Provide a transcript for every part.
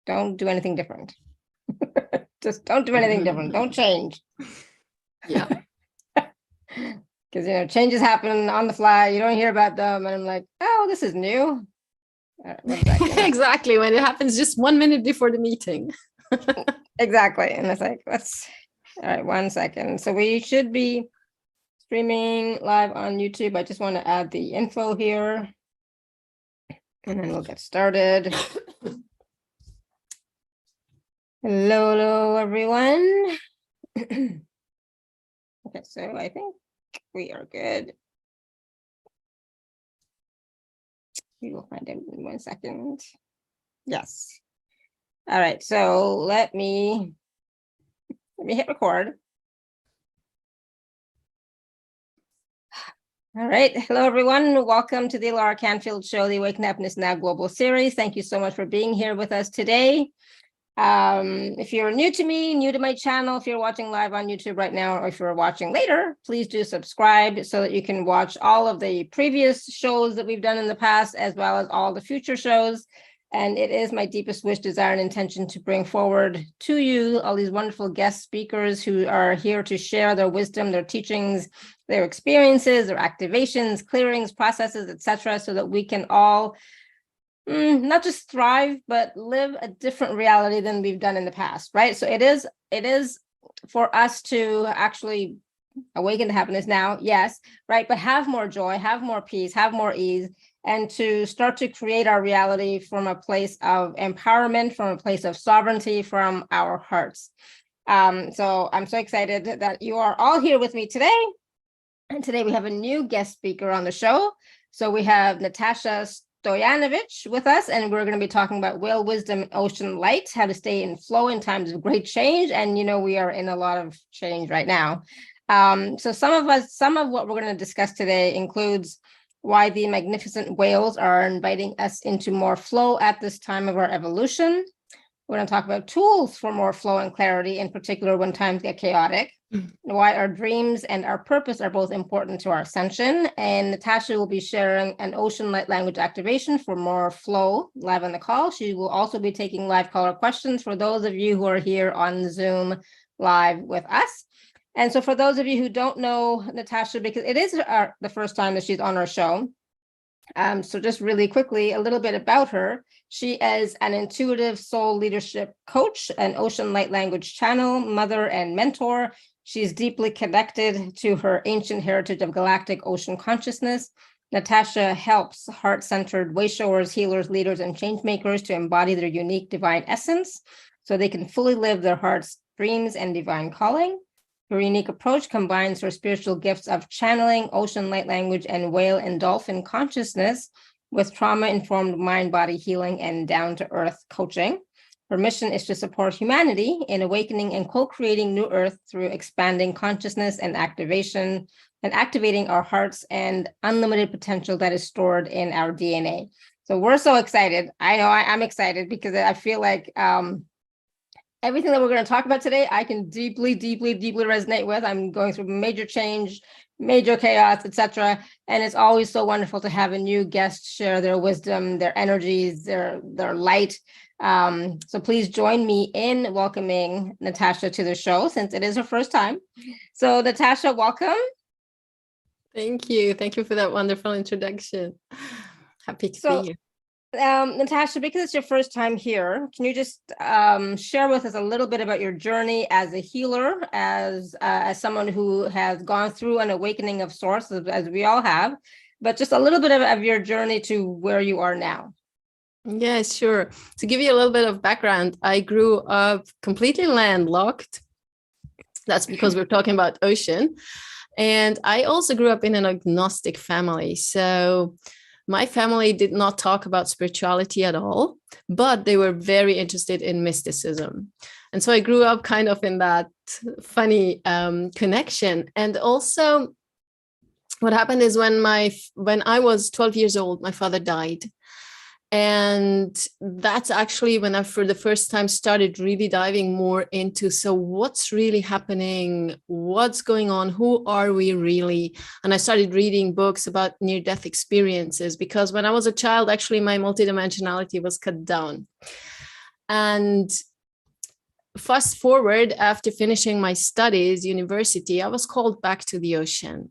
Don't do anything different. Just don't do anything different. Don't change. Yeah. Because, changes happen on the fly. You don't hear about them. And I'm like, oh, this is new. Exactly. When it happens just 1 minute before the meeting. Exactly. And it's like, all right, 1 second. So we should be streaming live on YouTube. I just want to add the info here. And then we'll get started. Hello, everyone. Okay, so I think we are good. We will find out in 1 second. Yes. All right, so let me hit record. All right, hello everyone. Welcome to the Laura Canfield Show, the Awaken Happiness Now Global Series. Thank you so much for being here with us today. If you're new to me, new to my channel, if you're watching live on YouTube right now, or if you're watching later, please do subscribe so that you can watch all of the previous shows that we've done in the past, as well as all the future shows. And it is my deepest wish, desire, and intention to bring forward to you all these wonderful guest speakers who are here to share their wisdom, their teachings, their experiences, their activations, clearings, processes, etc., so that we can all not just thrive, but live a different reality than we've done in the past, right? So it is for us to actually awaken to happiness now, yes, right? But have more joy, have more peace, have more ease, and to start to create our reality from a place of empowerment, from a place of sovereignty, from our hearts. So I'm so excited that you are all here with me today. And today we have a new guest speaker on the show. So we have Natasa Stojanovic with us, and we're going to be talking about whale wisdom, ocean light, how to stay in flow in times of great change. And we are in a lot of change right now. So some of what we're going to discuss today includes why the magnificent whales are inviting us into more flow at this time of our evolution. We're going to talk about tools for more flow and clarity, in particular when times get chaotic. Why our dreams and our purpose are both important to our ascension. And Natasha will be sharing an ocean light language activation for more flow live on the call. She will also be taking live caller questions for those of you who are here on Zoom live with us. And so for those of you who don't know Natasha, because it is the first time that she's on our show, so just really quickly, a little bit about her. She is an intuitive soul leadership coach, an ocean light language channel, mother, and mentor. She's deeply connected to her ancient heritage of Galactic Ocean Consciousness. Natasha helps heart-centered wayshowers, healers, leaders, and changemakers to embody their unique divine essence so they can fully live their heart's dreams and divine calling. Her unique approach combines her spiritual gifts of channeling, ocean light language, and whale and dolphin consciousness with trauma-informed mind-body healing and down-to-earth coaching. Her mission is to support humanity in awakening and co-creating new earth through expanding consciousness and activating our hearts and unlimited potential that is stored in our DNA. So we're so excited. I know I'm excited because I feel like everything that we're going to talk about today, I can deeply, deeply, deeply resonate with. I'm going through major change, major chaos, etc. And it's always so wonderful to have a new guest share their wisdom, their energies, their light. So please join me in welcoming Natasha to the show, since it is her first time. So Natasha, welcome. Thank you. Thank you for that wonderful introduction. Happy to be here. Natasha, because it's your first time here, can you just share with us a little bit about your journey as a healer, as someone who has gone through an awakening of sorts, as we all have, but just a little bit of your journey to where you are now? Yeah, sure. To give you a little bit of background, I grew up completely landlocked. That's because we're talking about ocean. And I also grew up in an agnostic family. So my family did not talk about spirituality at all, but they were very interested in mysticism. And so I grew up kind of in that funny connection. And also what happened is when I was 12 years old, my father died. And that's actually when I, for the first time, started really diving more into, so what's really happening? What's going on? Who are we really? And I started reading books about near-death experiences, because when I was a child, actually, my multidimensionality was cut down. And fast forward, after finishing my studies, university, I was called back to the ocean.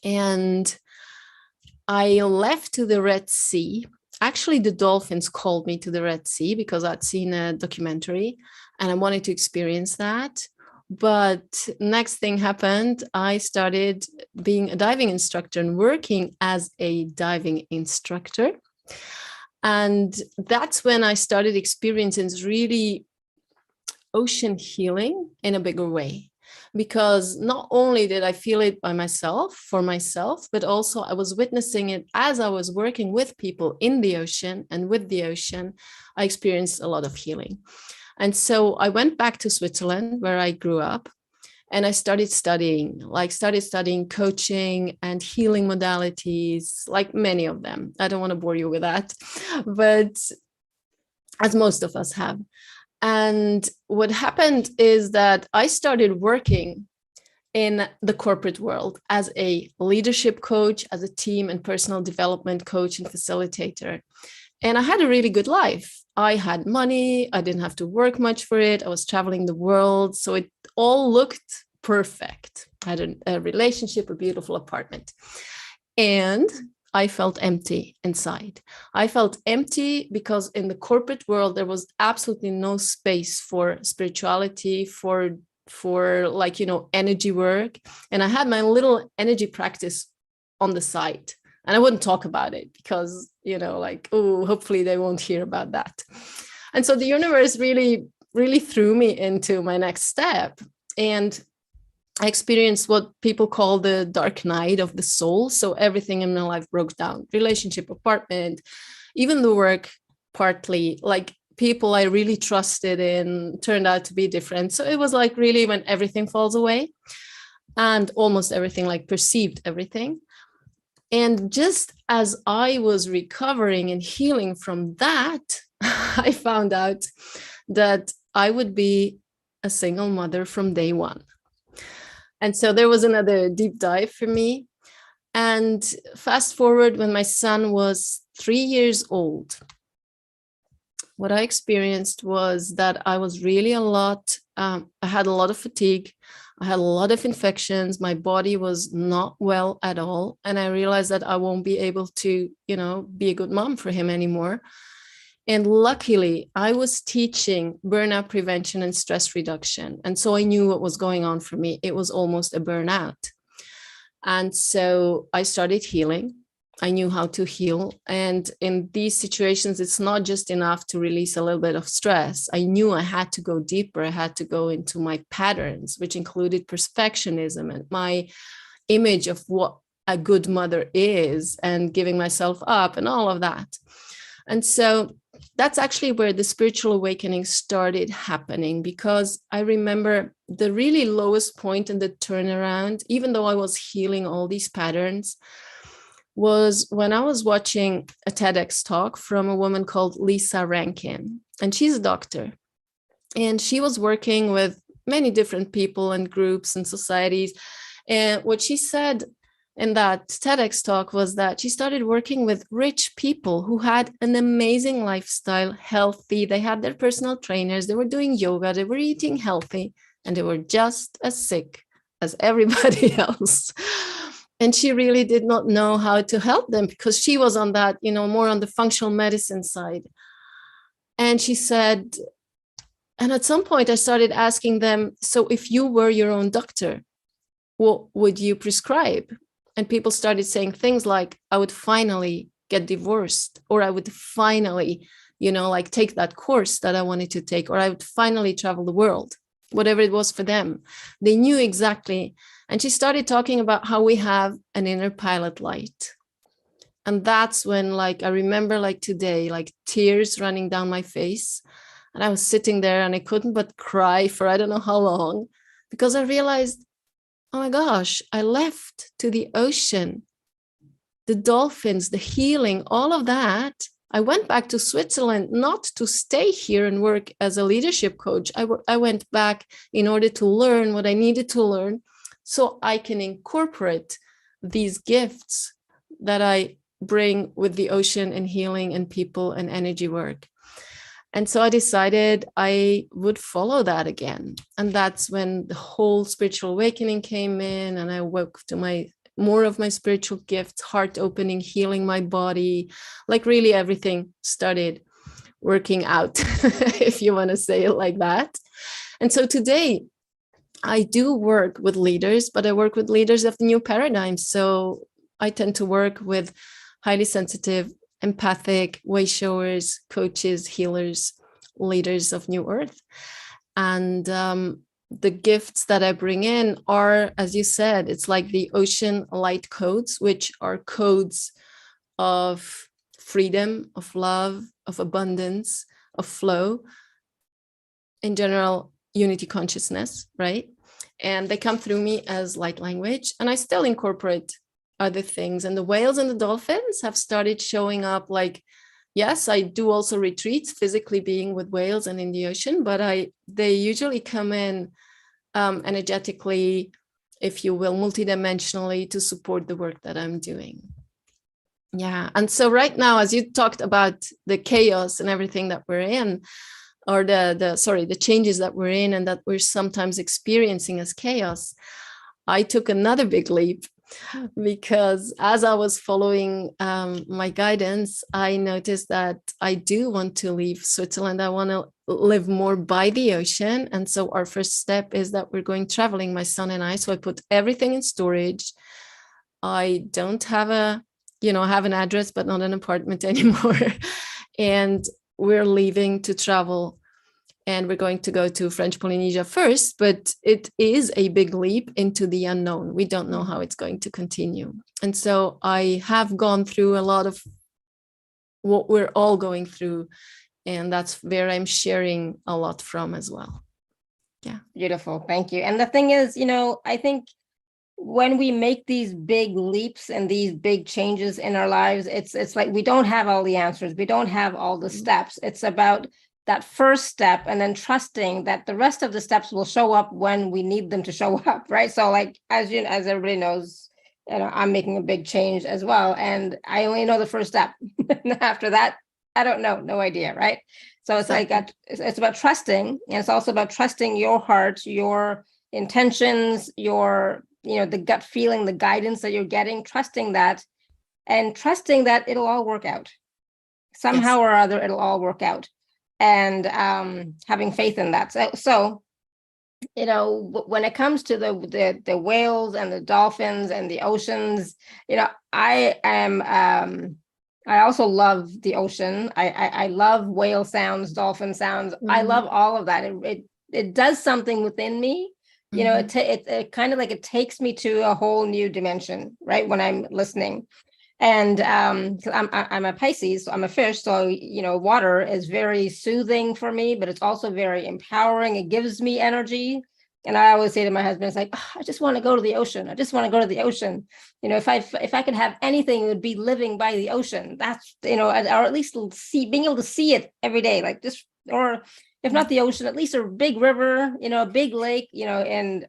And I left to the Red Sea. Actually, the dolphins called me to the Red Sea because I'd seen a documentary and I wanted to experience that. But next thing happened, I started being a diving instructor and working as a diving instructor. And that's when I started experiencing really ocean healing in a bigger way. Because not only did I feel it by myself, for myself, but also I was witnessing it as I was working with people in the ocean and with the ocean. I experienced a lot of healing. And so I went back to Switzerland, where I grew up, and I started studying coaching and healing modalities, like many of them. I don't want to bore you with that, but as most of us have. And what happened is that I started working in the corporate world as a leadership coach, as a team and personal development coach and facilitator. And I had a really good life. I had money. I didn't have to work much for it. I was traveling the world. So it all looked perfect. I had a relationship, a beautiful apartment. And I felt empty inside. I felt empty because in the corporate world, there was absolutely no space for spirituality, for like, energy work. And I had my little energy practice on the side. And I wouldn't talk about it because, hopefully they won't hear about that. And so the universe really, really threw me into my next step. And I experienced what people call the dark night of the soul. So everything in my life broke down: relationship, apartment, even the work, partly, like people I really trusted in turned out to be different. So it was like really when everything falls away, and almost everything, like perceived everything. And just as I was recovering and healing from that, I found out that I would be a single mother from day one. And so there was another deep dive for me. And fast forward, when my son was 3 years old, what I experienced was that I was really I had a lot of fatigue. I had a lot of infections. My body was not well at all. And I realized that I won't be able to, be a good mom for him anymore. And luckily, I was teaching burnout prevention and stress reduction. And so I knew what was going on for me. It was almost a burnout. And so I started healing. I knew how to heal. And in these situations, it's not just enough to release a little bit of stress. I knew I had to go deeper. I had to go into my patterns, which included perfectionism and my image of what a good mother is, and giving myself up and all of that. And so that's actually where the spiritual awakening started happening, because I remember the really lowest point in the turnaround, even though I was healing all these patterns, was when I was watching a TEDx talk from a woman called Lisa Rankin. And she's a doctor. And she was working with many different people and groups and societies. And what she said in that TEDx talk was that she started working with rich people who had an amazing lifestyle, healthy. They had their personal trainers. They were doing yoga. They were eating healthy. And they were just as sick as everybody else. And she really did not know how to help them, because she was on that, more on the functional medicine side. And she said, and at some point I started asking them, so if you were your own doctor, what would you prescribe? And people started saying things like, I would finally get divorced, or I would finally, take that course that I wanted to take, or I would finally travel the world, whatever it was for them. They knew exactly. And she started talking about how we have an inner pilot light. And that's when, I remember today, tears running down my face. And I was sitting there and I couldn't but cry for I don't know how long, because I realized, oh my gosh, I left to the ocean, the dolphins, the healing, all of that. I went back to Switzerland, not to stay here and work as a leadership coach. I went back in order to learn what I needed to learn, so I can incorporate these gifts that I bring with the ocean and healing and people and energy work. And so I decided I would follow that again. And that's when the whole spiritual awakening came in, and I woke to more of my spiritual gifts, heart opening, healing my body, like really everything started working out, if you want to say it like that. And so today I do work with leaders, but I work with leaders of the new paradigm. So I tend to work with highly sensitive, empathic wayshowers, coaches, healers, leaders of New Earth. And the gifts that I bring in are, as you said, it's like the ocean light codes, which are codes of freedom, of love, of abundance, of flow, in general, unity consciousness, right? And they come through me as light language, and I still incorporate other things. And the whales and the dolphins have started showing up. Like, yes, I do also retreats, physically being with whales and in the ocean, but they usually come in energetically, if you will, multidimensionally, to support the work that I'm doing. Yeah. And so right now, as you talked about the chaos and everything that we're in, or the changes that we're in and that we're sometimes experiencing as chaos, I took another big leap, because as I was following my guidance, I noticed that I do want to leave Switzerland. I want to live more by the ocean. And so our first step is that we're going traveling, my son and I. So I put everything in storage. I don't have have an address, but not an apartment anymore. And we're leaving to travel. And we're going to go to French Polynesia first, but it is a big leap into the unknown. We don't know how it's going to continue. And so I have gone through a lot of what we're all going through. And that's where I'm sharing a lot from as well. Yeah. Beautiful. Thank you. And the thing is, I think when we make these big leaps and these big changes in our lives, it's like we don't have all the answers. We don't have all the steps. It's about that first step, and then trusting that the rest of the steps will show up when we need them to show up, right? So like, as everybody knows, I'm making a big change as well, and I only know the first step. After that, I don't know, no idea, right? So it's like it's about trusting, and it's also about trusting your heart, your intentions, your the gut feeling, the guidance that you're getting, trusting that, and trusting that it'll all work out somehow or other. It'll all work out. And having faith in that. So, when it comes to the whales and the dolphins and the oceans, I also love the ocean. I love whale sounds, dolphin sounds. I love all of that. It does something within me. It kind of like it takes me to a whole new dimension, right? When I'm listening. And I'm a Pisces, so I'm a fish. So, water is very soothing for me, but it's also very empowering. It gives me energy. And I always say to my husband, it's like, oh, I just want to go to the ocean. I just want to go to the ocean. If I could have anything, it would be living by the ocean. That's, or at least being able to see it every day, like this, or if not the ocean, at least a big river, a big lake. In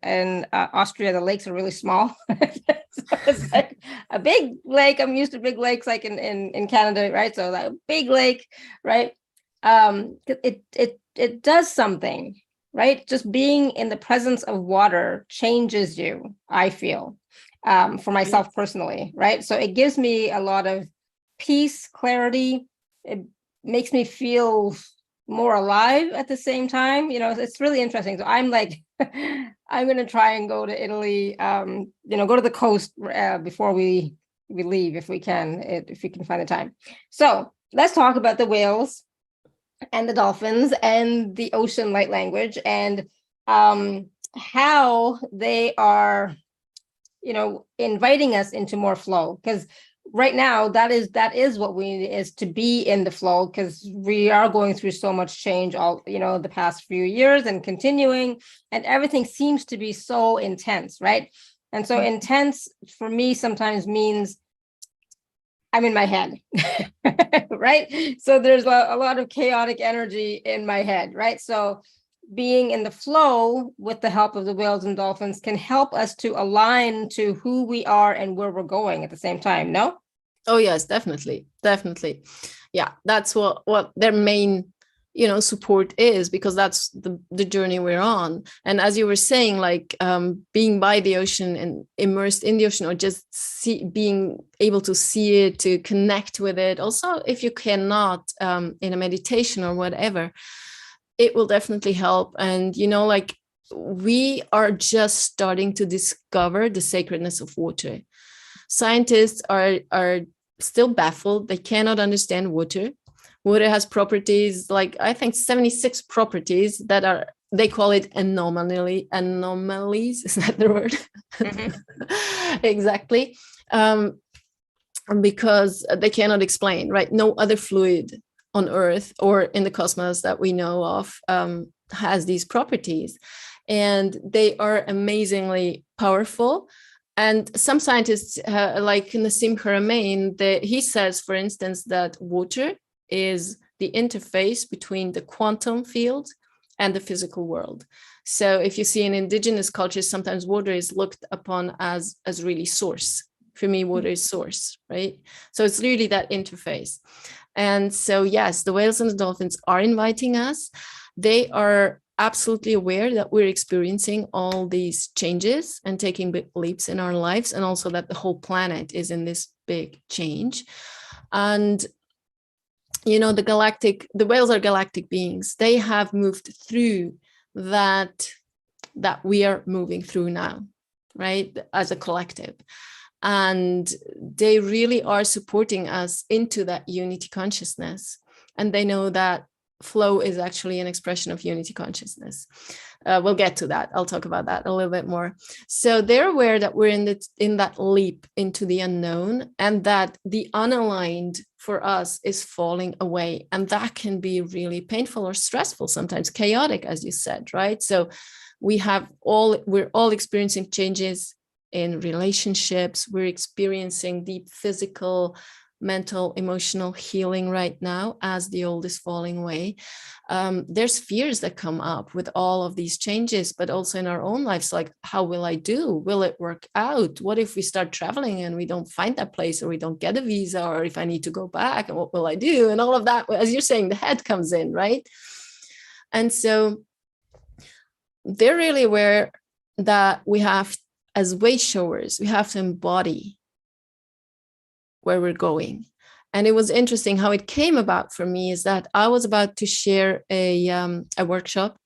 Austria, the lakes are really small. So it's like a big lake. I'm used to big lakes, like in Canada, right? So like a big lake, right? It does something, right? Just being in the presence of water changes you, I feel, for myself personally, right? So it gives me a lot of peace, clarity. It makes me feel more alive at the same time. It's really interesting. So I'm like, I'm going to try and go to Italy, go to the coast before we leave, if we can find the time. So let's talk about the whales and the dolphins and the ocean light language, and how they are, inviting us into more flow. Because right now, that is what we need, is to be in the flow, because we are going through so much change all, the past few years and continuing, and everything seems to be so intense, right? And so intense for me sometimes means I'm in my head, right? So there's a lot of chaotic energy in my head, right? So being in the flow with the help of the whales and dolphins can help us to align to who we are and where we're going at the same time. No? Oh yes, definitely. Yeah, that's what their main support is, because that's the journey we're on. And as you were saying, like being by the ocean and immersed in the ocean, or just being able to see it, to connect with it. Also, if you cannot in a meditation or whatever, it will definitely help. And like we are just starting to discover the sacredness of water. Scientists are still baffled. They cannot understand water. Water has properties, like I think 76 properties that are, they call it anomalies. Is that the word? Mm-hmm. Exactly. Because they cannot explain, right? No other fluid on Earth or in the cosmos that we know of has these properties. And they are amazingly powerful. And some scientists, like Nassim Haramein, he says, for instance, that water is the interface between the quantum field and the physical world. So if you see in indigenous cultures, sometimes water is looked upon as really source. For me, water is source, right? So it's really that interface. And so, yes, the whales and the dolphins are inviting us. They are absolutely aware that we're experiencing all these changes and taking big leaps in our lives, and also that the whole planet is in this big change. And the whales are galactic beings. They have moved through that we are moving through now, right, as a collective. And they really are supporting us into that unity consciousness. And they know that flow is actually an expression of unity consciousness. We'll get to that. I'll talk about that a little bit more. So they're aware that we're in that leap into the unknown, and that the unaligned for us is falling away. And that can be really painful or stressful, sometimes chaotic, as you said, right? So we're all experiencing changes in relationships. We're experiencing deep physical, mental, emotional healing right now as the old is falling away. There's fears that come up with all of these changes, but also in our own lives, like, how will I do? Will it work out? What if we start traveling and we don't find that place, or we don't get a visa, or if I need to go back, and what will I do? And all of that, as you're saying, the head comes in, right? And so they're really aware that we have, as wayshowers, we have to embody where we're going. And it was interesting how it came about for me, is that I was about to share a workshop,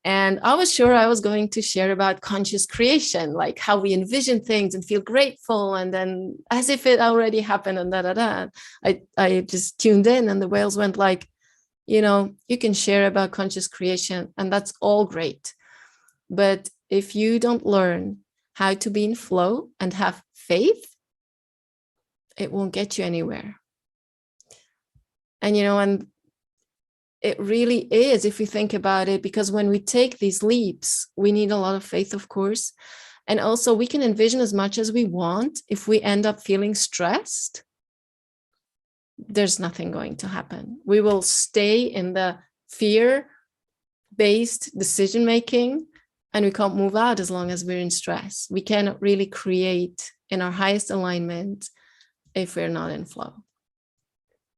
and I was sure I was going to share about conscious creation, like how we envision things and feel grateful, and then as if it already happened, and I just tuned in, and the whales went like, you can share about conscious creation, and that's all great. But if you don't learn how to be in flow and have faith, it won't get you anywhere. And and it really is, if you think about it, because when we take these leaps, we need a lot of faith, of course. And also, we can envision as much as we want. If we end up feeling stressed, there's nothing going to happen. We will stay in the fear-based decision making, and we can't move out as long as we're in stress. We cannot really create in our highest alignment if we're not in flow.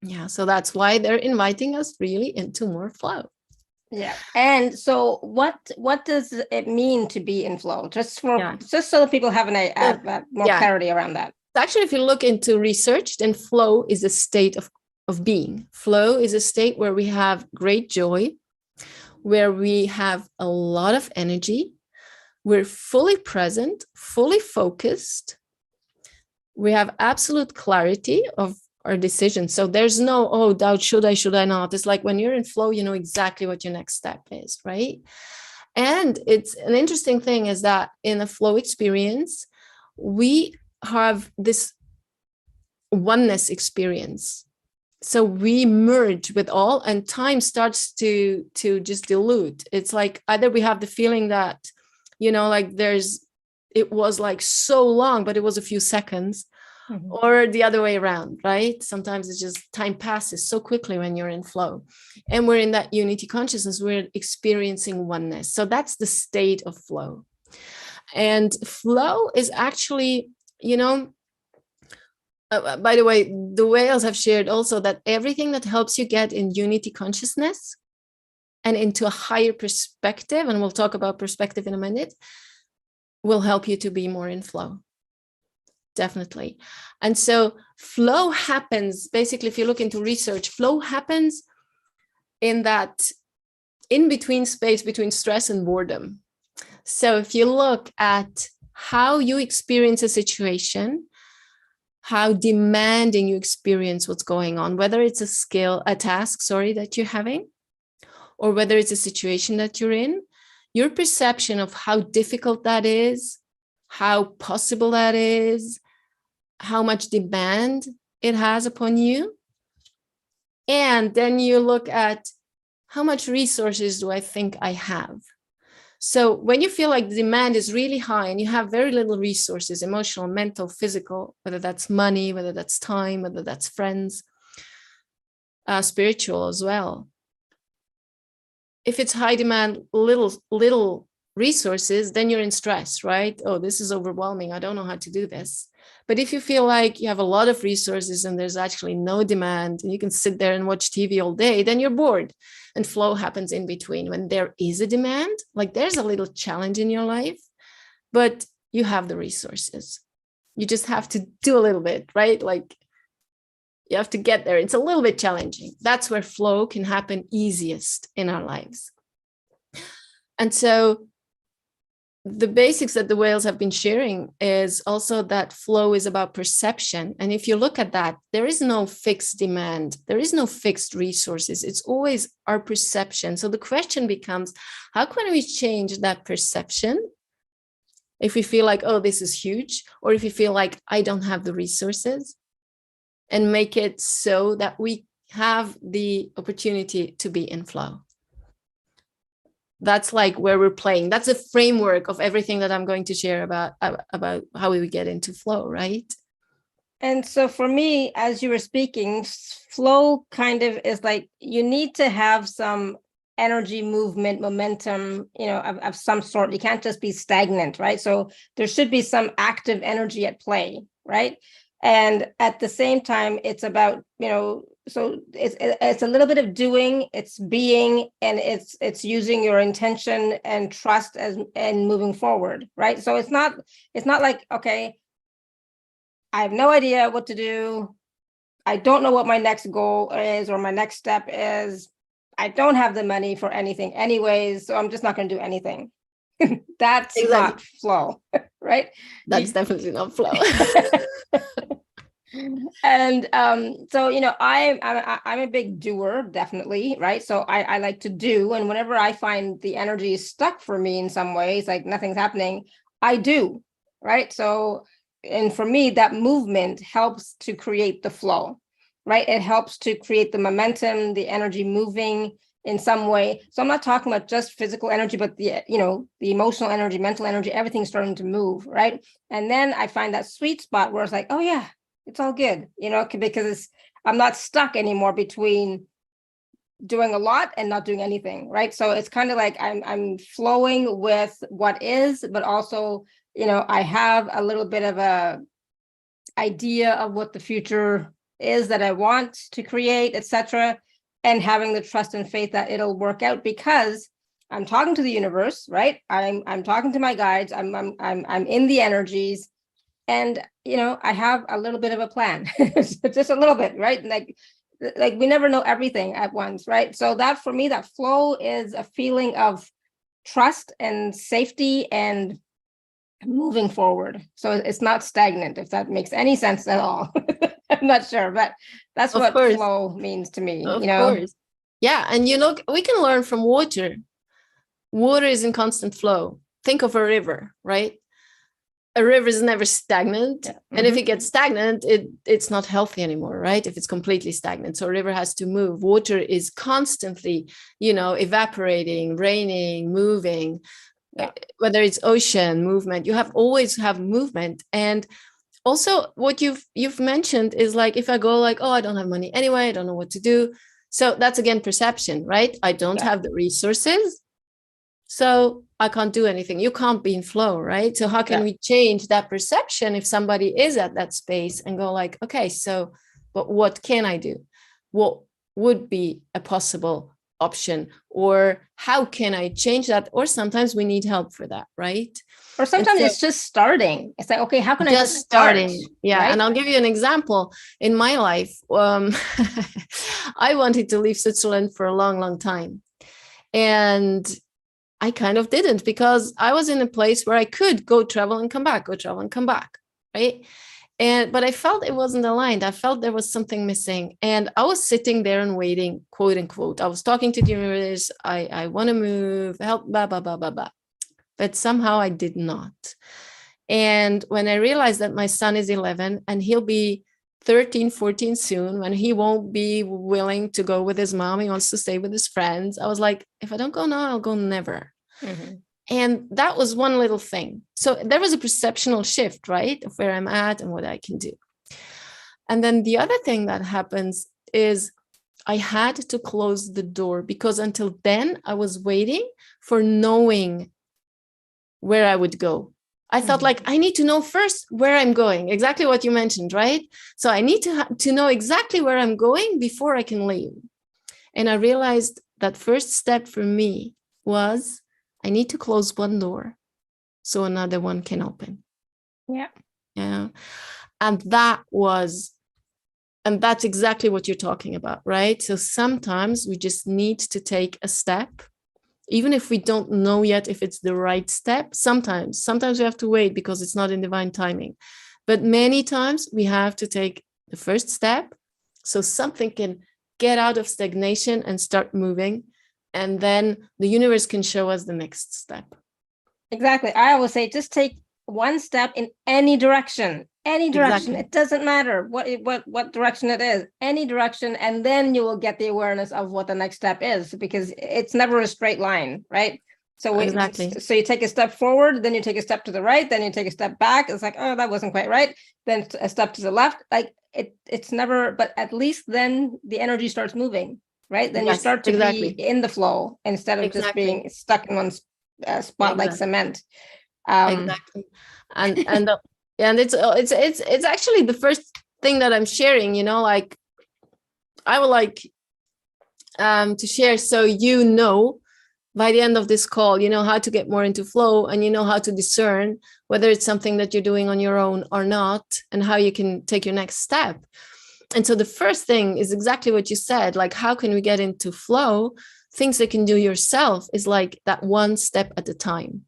Yeah, so that's why they're inviting us really into more flow. Yeah. And so what does it mean to be in flow? Just so that people have more clarity around that. Actually, if you look into research, then flow is a state of being. Flow is a state where we have great joy, where we have a lot of energy, we're fully present, fully focused, we have absolute clarity of our decisions. So there's no, doubt, should I not? It's like when you're in flow, you know exactly what your next step is, right? And it's an interesting thing is that in a flow experience, we have this oneness experience. So we merge with all, and time starts to just dilute. It's like either we have the feeling that, like it was like so long, but it was a few seconds, mm-hmm. or the other way around, right? Sometimes it's just time passes so quickly when you're in flow, and we're in that unity consciousness, we're experiencing oneness. So that's the state of flow. And flow is actually, by the way, the whales have shared also that everything that helps you get in unity consciousness and into a higher perspective, and we'll talk about perspective in a minute, will help you to be more in flow. Definitely. And so flow happens, basically, if you look into research, flow happens in that in-between space between stress and boredom. So if you look at how you experience a situation, how demanding you experience what's going on, whether it's a task, that you're having, or whether it's a situation that you're in, your perception of how difficult that is, how possible that is, how much demand it has upon you. And then you look at how much resources do I think I have? So when you feel like the demand is really high and you have very little resources, emotional, mental, physical, whether that's money, whether that's time, whether that's friends, spiritual as well. If it's high demand, little resources, then you're in stress, right? Oh, this is overwhelming. I don't know how to do this. But if you feel like you have a lot of resources and there's actually no demand and you can sit there and watch TV all day, then you're bored. And flow happens in between. When there is a demand, like there's a little challenge in your life, but you have the resources. You just have to do a little bit, right? Like you have to get there. It's a little bit challenging. That's where flow can happen easiest in our lives. And so the basics that the whales have been sharing is also that flow is about perception. And if you look at that, there is no fixed demand. There is no fixed resources. It's always our perception. So the question becomes, how can we change that perception? If we feel like, oh, this is huge, or if you feel like I don't have the resources, and make it so that we have the opportunity to be in flow. That's like where we're playing. That's a framework of everything that I'm going to share about how we get into flow, right? And so for me, as you were speaking, flow kind of is like you need to have some energy, movement, momentum, of some sort. You can't just be stagnant, right? So there should be some active energy at play, right? And at the same time, it's about, so it's a little bit of doing, it's being, and it's using your intention and trust and moving forward, right? So it's not like, okay, I have no idea what to do. I don't know what my next goal is or my next step is. I don't have the money for anything anyways, so I'm just not going to do anything. That's exactly. Not flow, right? That's definitely not flow. And so I'm a big doer, definitely, right? So I like to do, and whenever I find the energy is stuck for me in some ways, like nothing's happening, I do, right? So, and for me, that movement helps to create the flow, right? It helps to create the momentum, the energy moving in some way. So I'm not talking about just physical energy, but the emotional energy, mental energy, everything's starting to move, right? And then I find that sweet spot where it's like, oh yeah, it's all good, because I'm not stuck anymore between doing a lot and not doing anything, right? So it's kind of like I'm flowing with what is, but also, I have a little bit of a idea of what the future is that I want to create, etc., and having the trust and faith that it'll work out because I'm talking to the universe, right? I'm talking to my guides. I'm in the energies. And, I have a little bit of a plan, just a little bit, right? Like we never know everything at once, right? So that for me, that flow is a feeling of trust and safety and moving forward. So it's not stagnant, if that makes any sense at all. I'm not sure, but that's what flow means to me, Of course. Yeah. And, we can learn from water. Water is in constant flow. Think of a river, right? A river is never stagnant. Yeah. Mm-hmm. And if it gets stagnant, it's not healthy anymore, right? If it's completely stagnant. So a river has to move. Water is constantly, evaporating, raining, moving. Yeah. Whether it's ocean movement, you always have movement. And also what you've mentioned is like, if I go like, oh, I don't have money anyway, I don't know what to do. So that's again perception, right? I don't have the resources, so I can't do anything. You can't be in flow, right? So how can we change that perception if somebody is at that space and go like, okay, so but what can I do? What would be a possible option, or how can I change that? Or sometimes we need help for that, right? Or sometimes it's just starting. It's like, okay, how can I just start? starting? Yeah. Right? And I'll give you an example. In my life, I wanted to leave Switzerland for a long, long time. And I kind of didn't, because I was in a place where I could go travel and come back, go travel and come back, right? But I felt it wasn't aligned. I felt there was something missing. And I was sitting there and waiting, quote unquote. I was talking to the universe. I want to move, help, blah, blah, blah, blah, blah. But somehow I did not. And when I realized that my son is 11 and he'll be 13, 14 soon, when he won't be willing to go with his mom, he wants to stay with his friends, I was like, if I don't go now, I'll go never. Mm-hmm. And that was one little thing. So there was a perceptual shift, right, of where I'm at and what I can do. And then the other thing that happens is I had to close the door, because until then I was waiting for knowing where I would go. I thought, like, I need to know first where I'm going, exactly what you mentioned, right? So I need to know exactly where I'm going before I can leave. And I realized that first step for me was I need to close one door so another one can open. Yeah. Yeah. And that's exactly what you're talking about, right? So sometimes we just need to take a step, even if we don't know yet if it's the right step. Sometimes we have to wait because it's not in divine timing. But many times we have to take the first step so something can get out of stagnation and start moving. And then the universe can show us the next step. Exactly. I always say, just take one step in any direction. Exactly. It doesn't matter what direction it is, any direction, and then you will get the awareness of what the next step is, because it's never a straight line, right? So so you take a step forward, then you take a step to the right, then you take a step back. It's like, oh, that wasn't quite right. Then a step to the left. Like it's never, but at least then the energy starts moving, right? Then you start to be in the flow instead of just being stuck in one spot like cement. Exactly. And it's actually the first thing that I'm sharing, like I would like to share, so by the end of this call, how to get more into flow, and how to discern whether it's something that you're doing on your own or not, and how you can take your next step. And so the first thing is exactly what you said, like, how can we get into flow? Things that you can do yourself is like that one step at a time.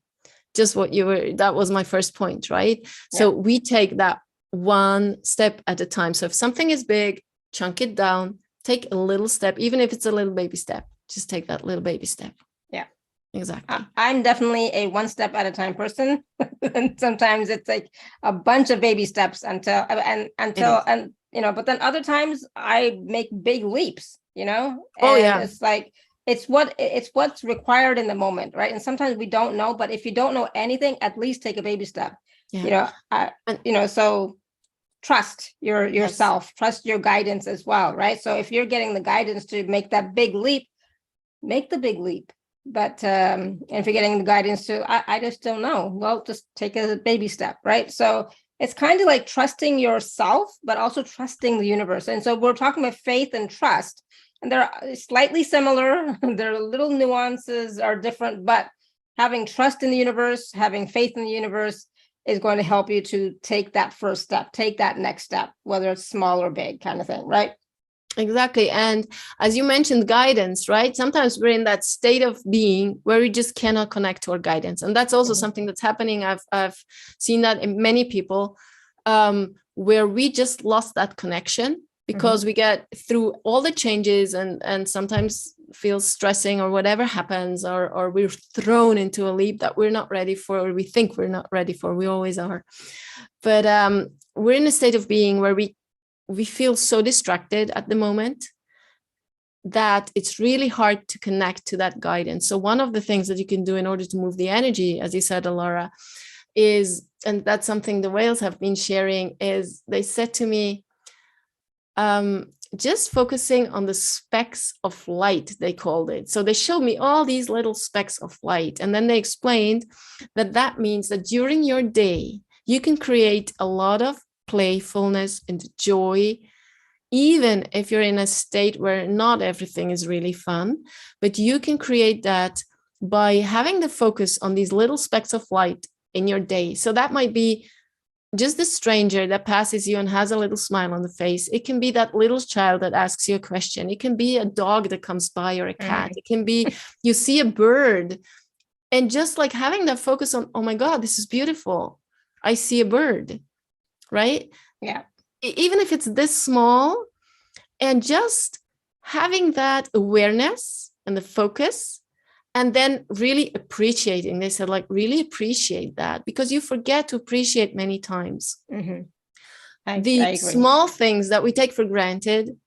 Just that was my first point, right? Yeah. So we take that one step at a time. So if something is big, chunk it down, take a little step, even if it's a little baby step, just take that little baby step. Yeah, exactly. I'm definitely a one step at a time person. And sometimes it's like a bunch of baby steps until, but then other times I make big leaps, It's like, it's what's required in the moment, right? And sometimes we don't know, but if you don't know anything, at least take a baby step. Yeah. So trust yourself, trust your guidance as well, right? So if you're getting the guidance to make that big leap, make the big leap. But if you're getting the guidance to, I just don't know, well, just take a baby step, right? So it's kind of like trusting yourself, but also trusting the universe. And so we're talking about faith and trust. And they're slightly similar. Their little nuances are different, but having trust in the universe, having faith in the universe is going to help you to take that first step, take that next step, whether it's small or big kind of thing, right? Exactly. And as you mentioned, guidance, right? Sometimes we're in that state of being where we just cannot connect to our guidance. And that's also something that's happening. I've seen that in many people, where we just lost that connection. Because we get through all the changes and sometimes feels stressing or whatever happens, or we're thrown into a leap that we're not ready for, or we think we're not ready for. We always are. But we're in a state of being where we feel so distracted at the moment that it's really hard to connect to that guidance. So one of the things that you can do in order to move the energy, as you said, Alara, is, and that's something the whales have been sharing, is they said to me, just focusing on the specks of light, they called it. So they showed me all these little specks of light. And then they explained that means that during your day, you can create a lot of playfulness and joy even if you're in a state where not everything is really fun, but you can create that by having the focus on these little specks of light in your day. So that might be just the stranger that passes you and has a little smile on the face. It can be that little child that asks you a question. It can be a dog that comes by or a cat. It can be you see a bird, and just like having that focus on, oh my God, this is beautiful. I see a bird, right? Yeah. Even if it's this small, and just having that awareness and the focus, and then really appreciating. They said, like, really appreciate that, because you forget to appreciate many times. Mm-hmm. I The small things that we take for granted,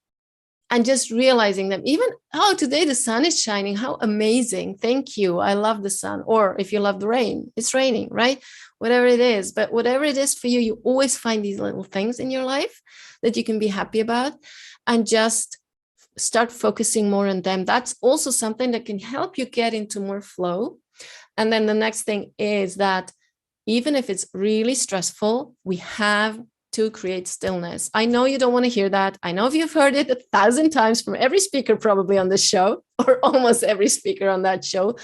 and just realizing them. Even, oh, today the sun is shining. How amazing. Thank you. I love the sun. Or if you love the rain, it's raining, right? Whatever it is. But whatever it is for you, you always find these little things in your life that you can be happy about, and just start focusing more on them. That's also something that can help you get into more flow. And then the next thing is that even if it's really stressful, we have to create stillness. I know you don't want to hear that. I know you've heard it 1,000 times from every speaker probably on this show, or almost every speaker on that show,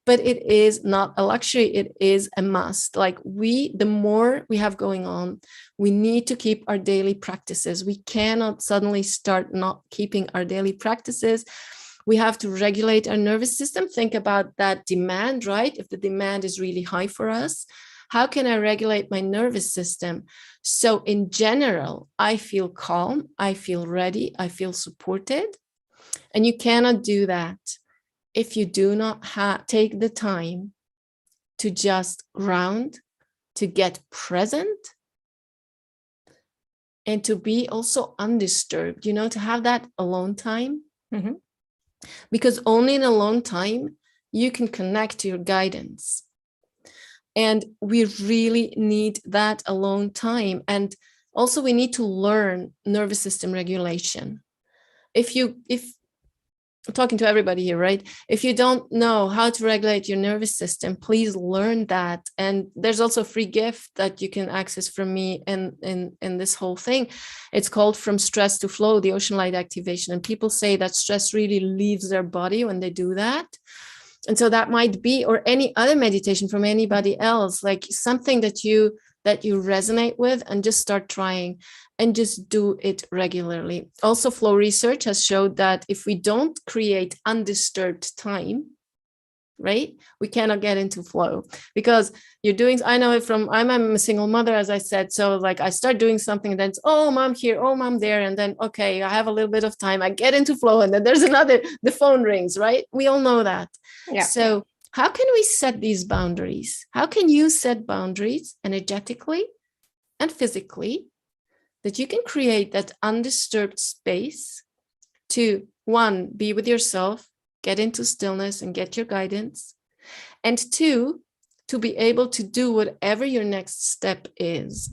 but it is not a luxury. It is a must. Like the more we have going on, we need to keep our daily practices. We cannot suddenly start not keeping our daily practices. We have to regulate our nervous system. Think about that demand, right? If the demand is really high for us, how can I regulate my nervous system? So in general, I feel calm, I feel ready, I feel supported. And you cannot do that if you do not take the time to just ground, to get present, and to be also undisturbed, to have that alone time. Mm-hmm. Because only in alone time, you can connect to your guidance. And we really need that alone time. And also we need to learn nervous system regulation. If I'm talking to everybody here, right? If you don't know how to regulate your nervous system, please learn that. And there's also a free gift that you can access from me in this whole thing. It's called From Stress to Flow, the Ocean Light Activation. And people say that stress really leaves their body when they do that. And so that might be, or any other meditation from anybody else, like something that you resonate with, and just start trying and just do it regularly. Also, flow research has showed that if we don't create undisturbed time, right, we cannot get into flow, because you're doing, I know it from, I'm a single mother, as I said. So like I start doing something, and then it's, oh, mom here, oh, mom there. And then, okay, I have a little bit of time, I get into flow. And then there's another, the phone rings, right? We all know that. Yeah. So how can we set these boundaries? How can you set boundaries energetically and physically, that you can create that undisturbed space to, one, be with yourself, get into stillness and get your guidance, and two, to be able to do whatever your next step is.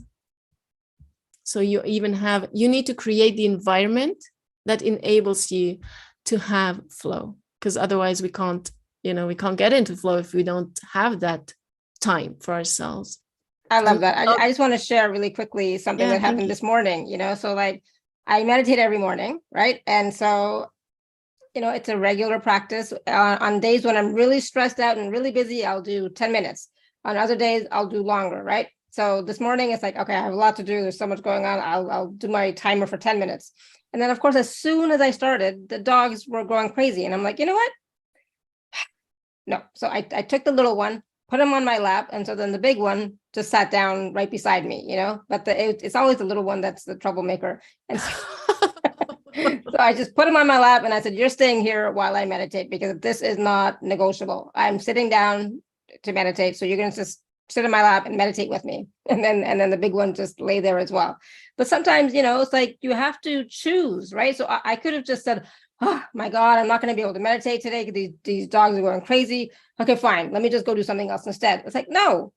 So you need to create the environment that enables you to have flow, because otherwise we can't get into flow if we don't have that time for ourselves. I love that. I just want to share really quickly something that happened this morning, so like I meditate every morning, right? And so, it's a regular practice. On days when I'm really stressed out and really busy, I'll do 10 minutes. On other days, I'll do longer, right? So this morning, it's like, okay, I have a lot to do. There's so much going on. I'll do my timer for 10 minutes. And then, of course, as soon as I started, the dogs were going crazy. And I'm like, you know what? No. So I took the little one, put him on my lap. And so then the big one just sat down right beside me, but it's always the little one that's the troublemaker. And so, so I just put him on my lap and I said, you're staying here while I meditate, because this is not negotiable. I'm sitting down to meditate. So you're going to just sit in my lap and meditate with me. And then the big one just lay there as well. But sometimes, it's like you have to choose, right? So I could have just said, oh my God, I'm not going to be able to meditate today because these dogs are going crazy. Okay, fine. Let me just go do something else instead. It's like, no,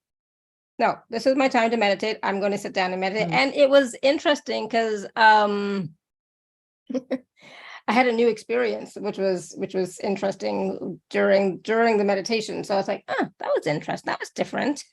this is my time to meditate. I'm going to sit down and meditate. Mm-hmm. And it was interesting because I had a new experience, which was interesting during the meditation. So I was like, that was interesting. That was different.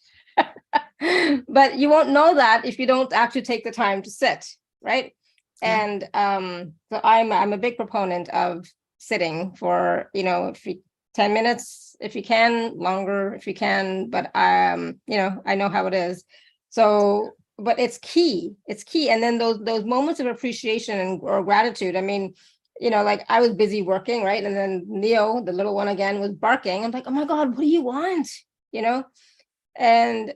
But you won't know that if you don't actually take the time to sit, right? And so I'm a big proponent of sitting for, if you 10 minutes, if you can, longer if you can, but I know how it is. So, but it's key. And then those moments of appreciation or gratitude. I mean, like I was busy working, right? And then Neo, the little one again, was barking. I'm like, oh my God, what do you want? And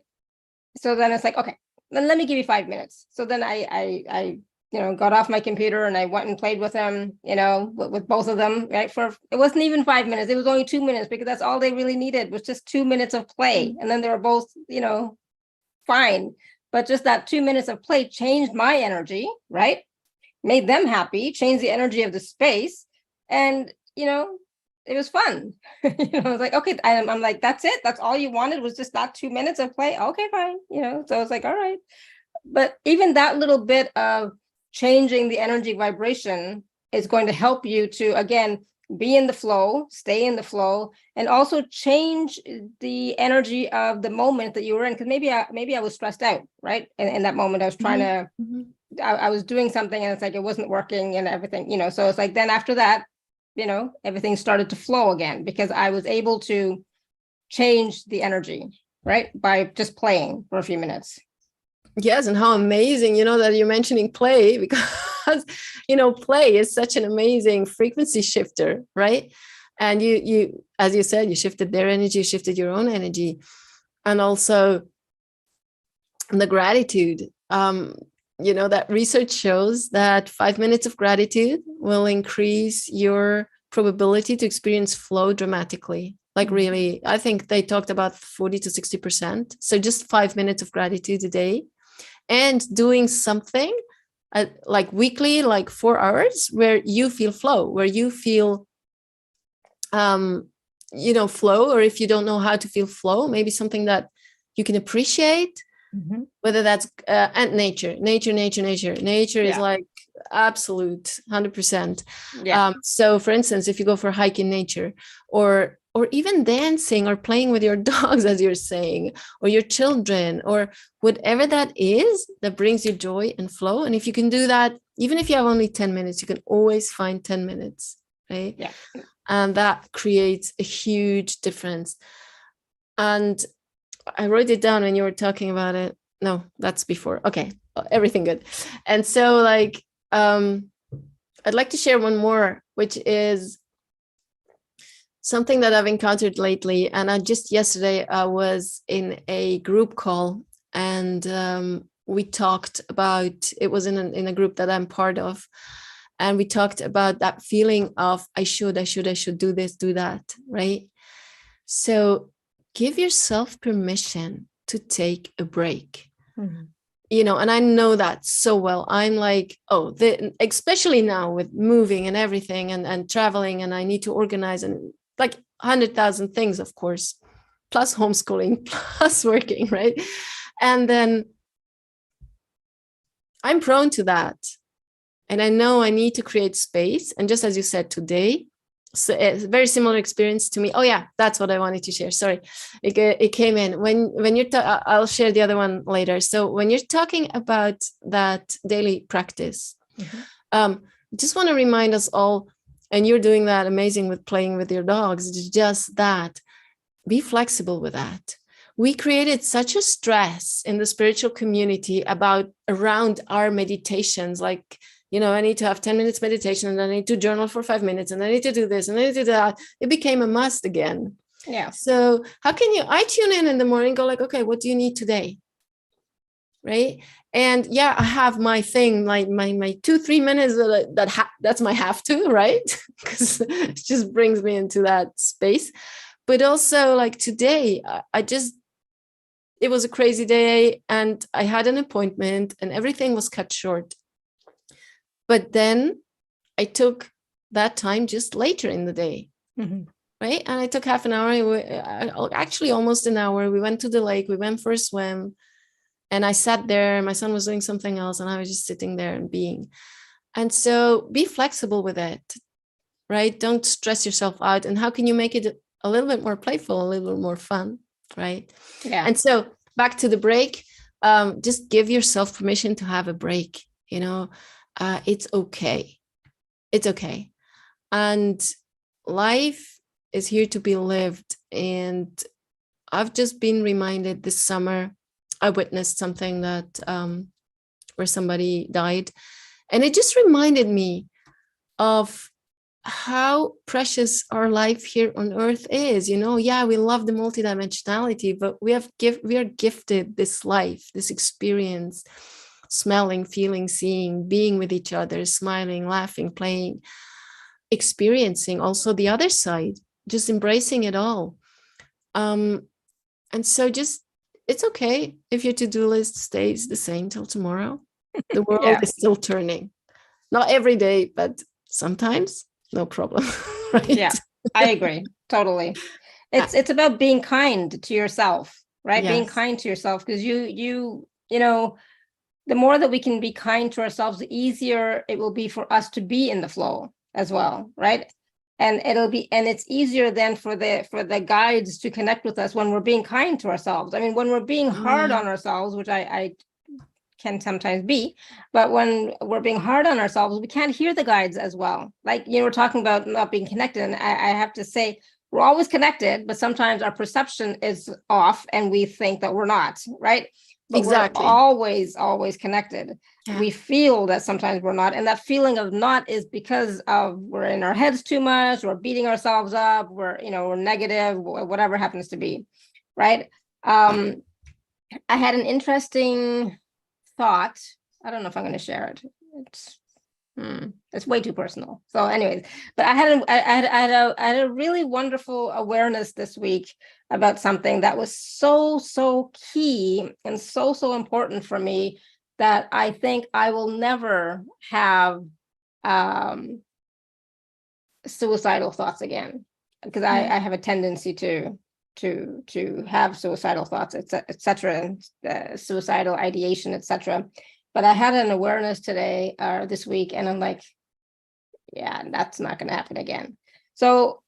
so then it's like, okay, then let me give you 5 minutes. So then I got off my computer and I went and played with them, with both of them, right? It wasn't even 5 minutes. It was only 2 minutes because that's all they really needed was just 2 minutes of play. And then they were both, fine. But just that 2 minutes of play changed my energy, right? Made them happy, changed the energy of the space. And, it was fun. I was like, okay, I'm like, that's it. That's all you wanted was just that 2 minutes of play. Okay, fine. So I was like, all right. But even that little bit of changing the energy vibration is going to help you to, again, be in the flow, stay in the flow, and also change the energy of the moment that you were in. Because maybe I was stressed out, right? And in that moment, I was trying to, I was doing something and it's like, it wasn't working and everything, so it's like, then after that, everything started to flow again because I was able to change the energy, right? By just playing for a few minutes. Yes, and how amazing, that you're mentioning play because, play is such an amazing frequency shifter, right? And you, as you said, you shifted their energy, you shifted your own energy. And also the gratitude, that research shows that 5 minutes of gratitude will increase your probability to experience flow dramatically. Like really, I think they talked about 40 to 60%. So just 5 minutes of gratitude a day. And doing something like weekly, like 4 hours, where you feel flow, where you feel, flow, or if you don't know how to feel flow, maybe something that you can appreciate, whether that's and nature is like absolute 100%. So for instance, if you go for a hike in nature, or even dancing or playing with your dogs, as you're saying, or your children, or whatever that is that brings you joy and flow. And if you can do that, even if you have only 10 minutes, you can always find 10 minutes, right? Yeah. And that creates a huge difference. And I wrote it down when you were talking about it. No, that's before. Okay, everything good. And so I'd like to share one more, which is something that I've encountered lately. And yesterday I was in a group call, and we talked about, it was in a group that I'm part of. And we talked about that feeling of I should do this, do that, right? So give yourself permission to take a break. And I know that so well. I'm like, especially now with moving and everything and traveling, and I need to organize and like 100,000 things, of course, plus homeschooling, plus working, right? And then I'm prone to that. And I know I need to create space. And just as you said today, so it's a very similar experience to me. Oh yeah, that's what I wanted to share. Sorry, it came in when you're. I'll share the other one later. So when you're talking about that daily practice, just want to remind us all, and you're doing that amazing with playing with your dogs. Just that, be flexible with that. We created such a stress in the spiritual community around our meditations, like. I need to have 10 minutes meditation, and I need to journal for 5 minutes, and I need to do this, and I need to do that. It became a must again. Yeah. So how can I tune in the morning, go like, okay, what do you need today? Right. And yeah, I have my thing, like my 2-3 minutes that's my have to, right? Because it just brings me into that space. But also like today, it was a crazy day, and I had an appointment and everything was cut short. But then I took that time just later in the day, right? And I took half an hour, actually almost an hour. We went to the lake, we went for a swim, and I sat there. My son was doing something else, and I was just sitting there and being. And so be flexible with it, right? Don't stress yourself out. And how can you make it a little bit more playful, a little bit more fun, right? Yeah. And so back to the break, just give yourself permission to have a break, it's okay. It's okay. And life is here to be lived. And I've just been reminded this summer, I witnessed something that where somebody died. And it just reminded me of how precious our life here on earth is. Yeah, we love the multidimensionality, but we are gifted this life, this experience, smelling, feeling, seeing, being with each other, smiling, laughing, playing, experiencing also the other side, just embracing it all. And so just, it's okay if your to-do list stays the same till tomorrow. The world is still turning. Not every day, but sometimes, no problem. Right? Yeah, I agree. Totally. It's about being kind to yourself, right? Yes. Being kind to yourself, because you know, the more that we can be kind to ourselves, the easier it will be for us to be in the flow as well, right? And it's easier then for the guides to connect with us when we're being kind to ourselves. I mean, when we're being hard on ourselves, which I can sometimes be, but when we're being hard on ourselves, we can't hear the guides as well. Like, we're talking about not being connected, and I have to say, we're always connected, but sometimes our perception is off and we think that we're not, right? But exactly. We're always connected. Yeah. We feel that sometimes we're not, and that feeling of not is because of we're in our heads too much, we're beating ourselves up, we're negative, whatever happens to be, right? I had an interesting thought. I don't know if I'm going to share it. It's way too personal. So anyways, but I had a really wonderful awareness this week about something that was so key and so important for me, that I think I will never have suicidal thoughts again, because I have a tendency to have suicidal thoughts, etc., suicidal ideation, etc. But I had an awareness today or this week, and I'm like, yeah, that's not going to happen again. So,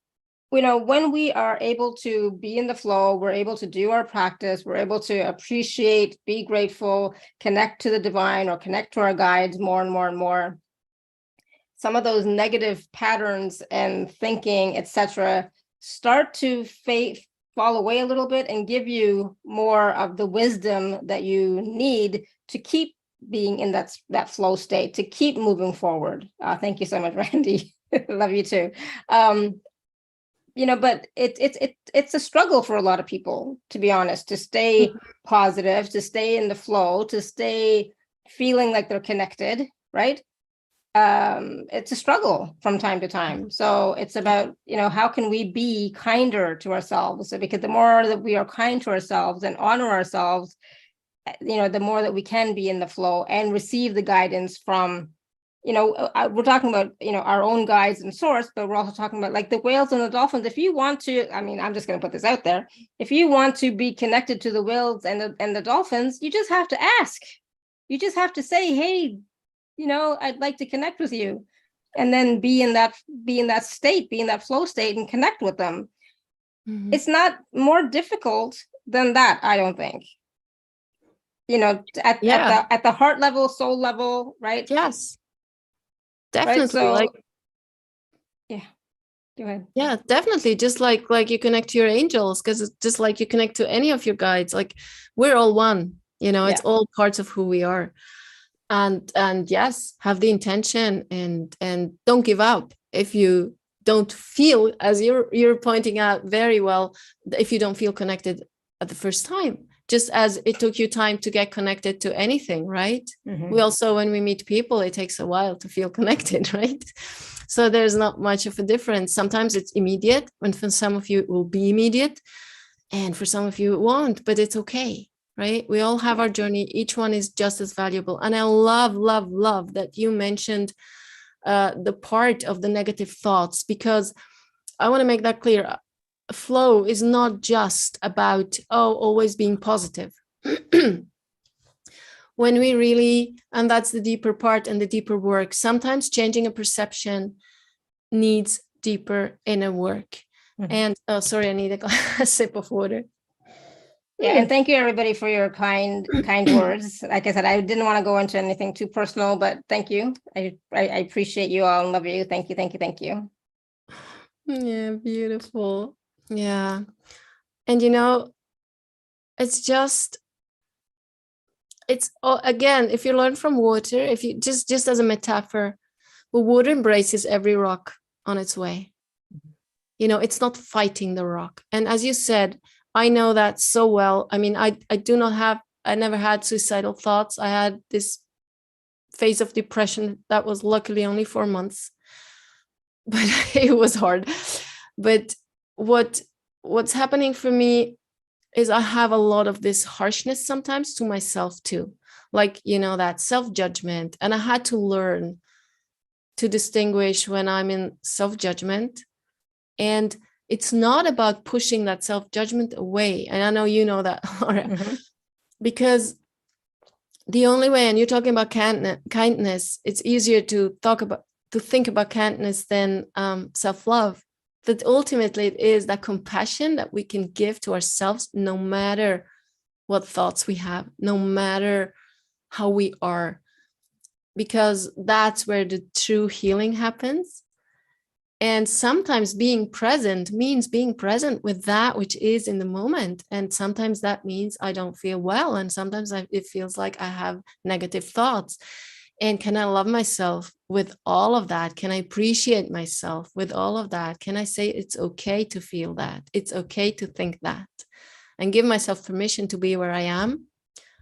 when we are able to be in the flow, we're able to do our practice, we're able to appreciate, be grateful, connect to the divine, or connect to our guides more and more and more. Some of those negative patterns and thinking, etc., start to fall away a little bit and give you more of the wisdom that you need to keep being in that flow state, to keep moving forward. Thank you so much, Randy. Love you too. But it's a struggle for a lot of people, to be honest, to stay positive, to stay in the flow, to stay feeling like they're connected, right? It's a struggle from time to time. So it's about, how can we be kinder to ourselves? So because the more that we are kind to ourselves and honor ourselves, the more that we can be in the flow and receive the guidance from, we're talking about, our own guides and source, but we're also talking about like the whales and the dolphins. If you want to, I'm just going to put this out there. If you want to be connected to the whales and the dolphins, you just have to ask. You just have to say, hey, I'd like to connect with you, and then be in that state, be in that flow state and connect with them. Mm-hmm. It's not more difficult than that, I don't think. At the heart level, soul level, right? Yes, definitely. Right? So, yeah, go ahead. Yeah, definitely. Just like you connect to your angels, because it's just like you connect to any of your guides. Like, we're all one. It's all parts of who we are. And yes, have the intention and don't give up if you don't feel, as you're pointing out very well, if you don't feel connected at the first time, just as it took you time to get connected to anything, right? Mm-hmm. We also, when we meet people, it takes a while to feel connected, right? So there's not much of a difference. Sometimes it's immediate, and for some of you it will be immediate, and for some of you it won't, but it's okay. Right? We all have our journey. Each one is just as valuable. And I love that you mentioned the part of the negative thoughts, because I want to make that clear. Flow is not just about, always being positive. When we really, and that's the deeper part and the deeper work, sometimes changing a perception needs deeper inner work. Mm-hmm. And, sorry, I need a sip of water. Yeah, and thank you everybody for your kind words. Like I said, I didn't want to go into anything too personal, but thank you. I appreciate you all and love you. Thank you, thank you, thank you. Yeah, beautiful. Yeah. And you know, it's just, it's again, if you learn from water, if you just as a metaphor, the water embraces every rock on its way. You know, it's not fighting the rock. And as you said, I know that so well. I mean, I do not have, I never had suicidal thoughts. I had this phase of depression that was luckily only 4 months, but it was hard. But what's happening for me is I have a lot of this harshness sometimes to myself too, like, you know, that self-judgment. And I had to learn to distinguish when I'm in self-judgment. And it's not about pushing that self-judgment away. And I know you know that, Laura, because the only way, and you're talking about kindness, it's easier to think about kindness than self-love. That ultimately it is that compassion that we can give to ourselves, no matter what thoughts we have, no matter how we are, because that's where the true healing happens. And sometimes being present means being present with that which is in the moment. And sometimes that means I don't feel well. And sometimes it feels like I have negative thoughts. And can I love myself with all of that? Can I appreciate myself with all of that? Can I say it's okay to feel that? It's okay to think that, and give myself permission to be where I am?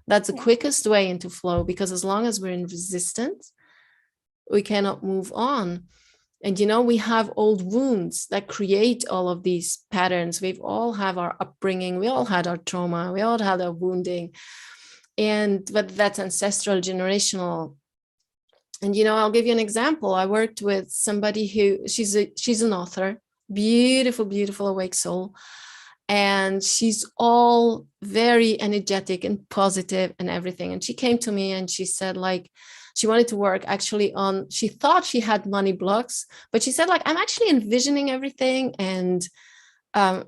That's the quickest way into flow, because as long as we're in resistance, we cannot move on. And, you know, we have old wounds that create all of these patterns. We've all have our upbringing. We all had our trauma. We all had our wounding. But that's ancestral, generational. And, you know, I'll give you an example. I worked with somebody who, she's an author, beautiful, beautiful, awake soul. And she's all very energetic and positive and everything. And she came to me and she said, like, she wanted to work actually on, she thought she had money blocks, but she said, like, I'm actually envisioning everything. And I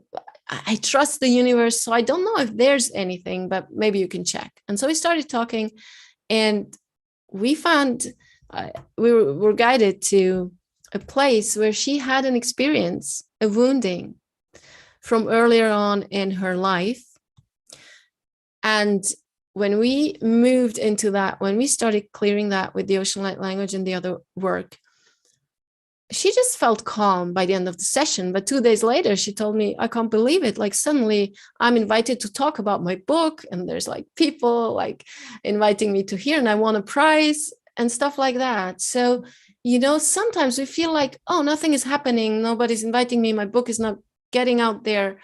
trust the universe. So I don't know if there's anything, but maybe you can check. And so we started talking, and we found, we were guided to a place where she had an experience, a wounding from earlier on in her life. And when we moved into that, when we started clearing that with the ocean light language and the other work, she just felt calm by the end of the session. But 2 days later, she told me, I can't believe it. Like, suddenly I'm invited to talk about my book, and there's like people like inviting me to here, and I won a prize and stuff like that. So, you know, sometimes we feel like, oh, nothing is happening. Nobody's inviting me. My book is not getting out there.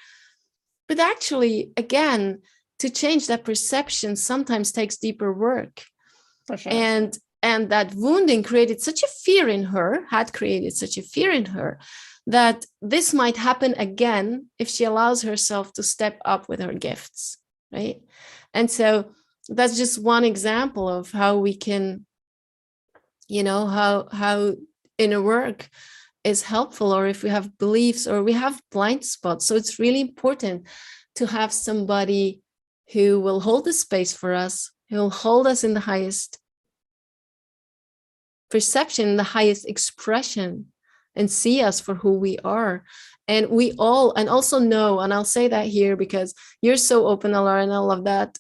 But actually, again, to change that perception sometimes takes deeper work. For sure. And that wounding created such a fear in her, had created such a fear in her, that this might happen again if she allows herself to step up with her gifts, right? And so that's just one example of how we can, you know, how inner work is helpful, or if we have beliefs or we have blind spots. So it's really important to have somebody who will hold the space for us, who will hold us in the highest perception, the highest expression, and see us for who we are. And we all, and also know, and I'll say that here because you're so open, Alara, and I love that.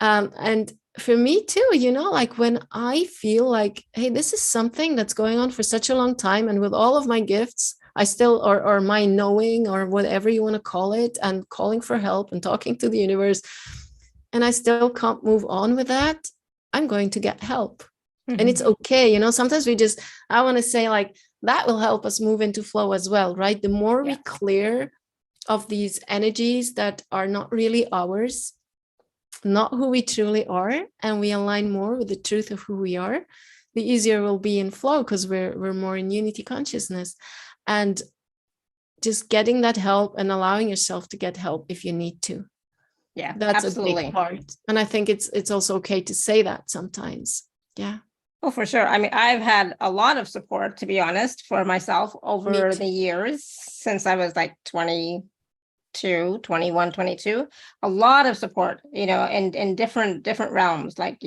And for me too, you know, like when I feel like, hey, this is something that's going on for such a long time, and with all of my gifts, I still, or my knowing, or whatever you want to call it, and calling for help and talking to the universe, and I still can't move on with that, I'm going to get help. And it's okay. You know, sometimes I want to say, like, that will help us move into flow as well, right? The more we clear of these energies that are not really ours, not who we truly are, and we align more with the truth of who we are, the easier we'll be in flow, because we're more in unity consciousness. And just getting that help and allowing yourself to get help if you need to. Yeah, that's absolutely. a big part. And I think it's also okay to say that sometimes. Yeah. Oh, for sure. I mean, I've had a lot of support, to be honest, for myself over the years, since I was like 20, 21, 22, a lot of support, in different realms, like,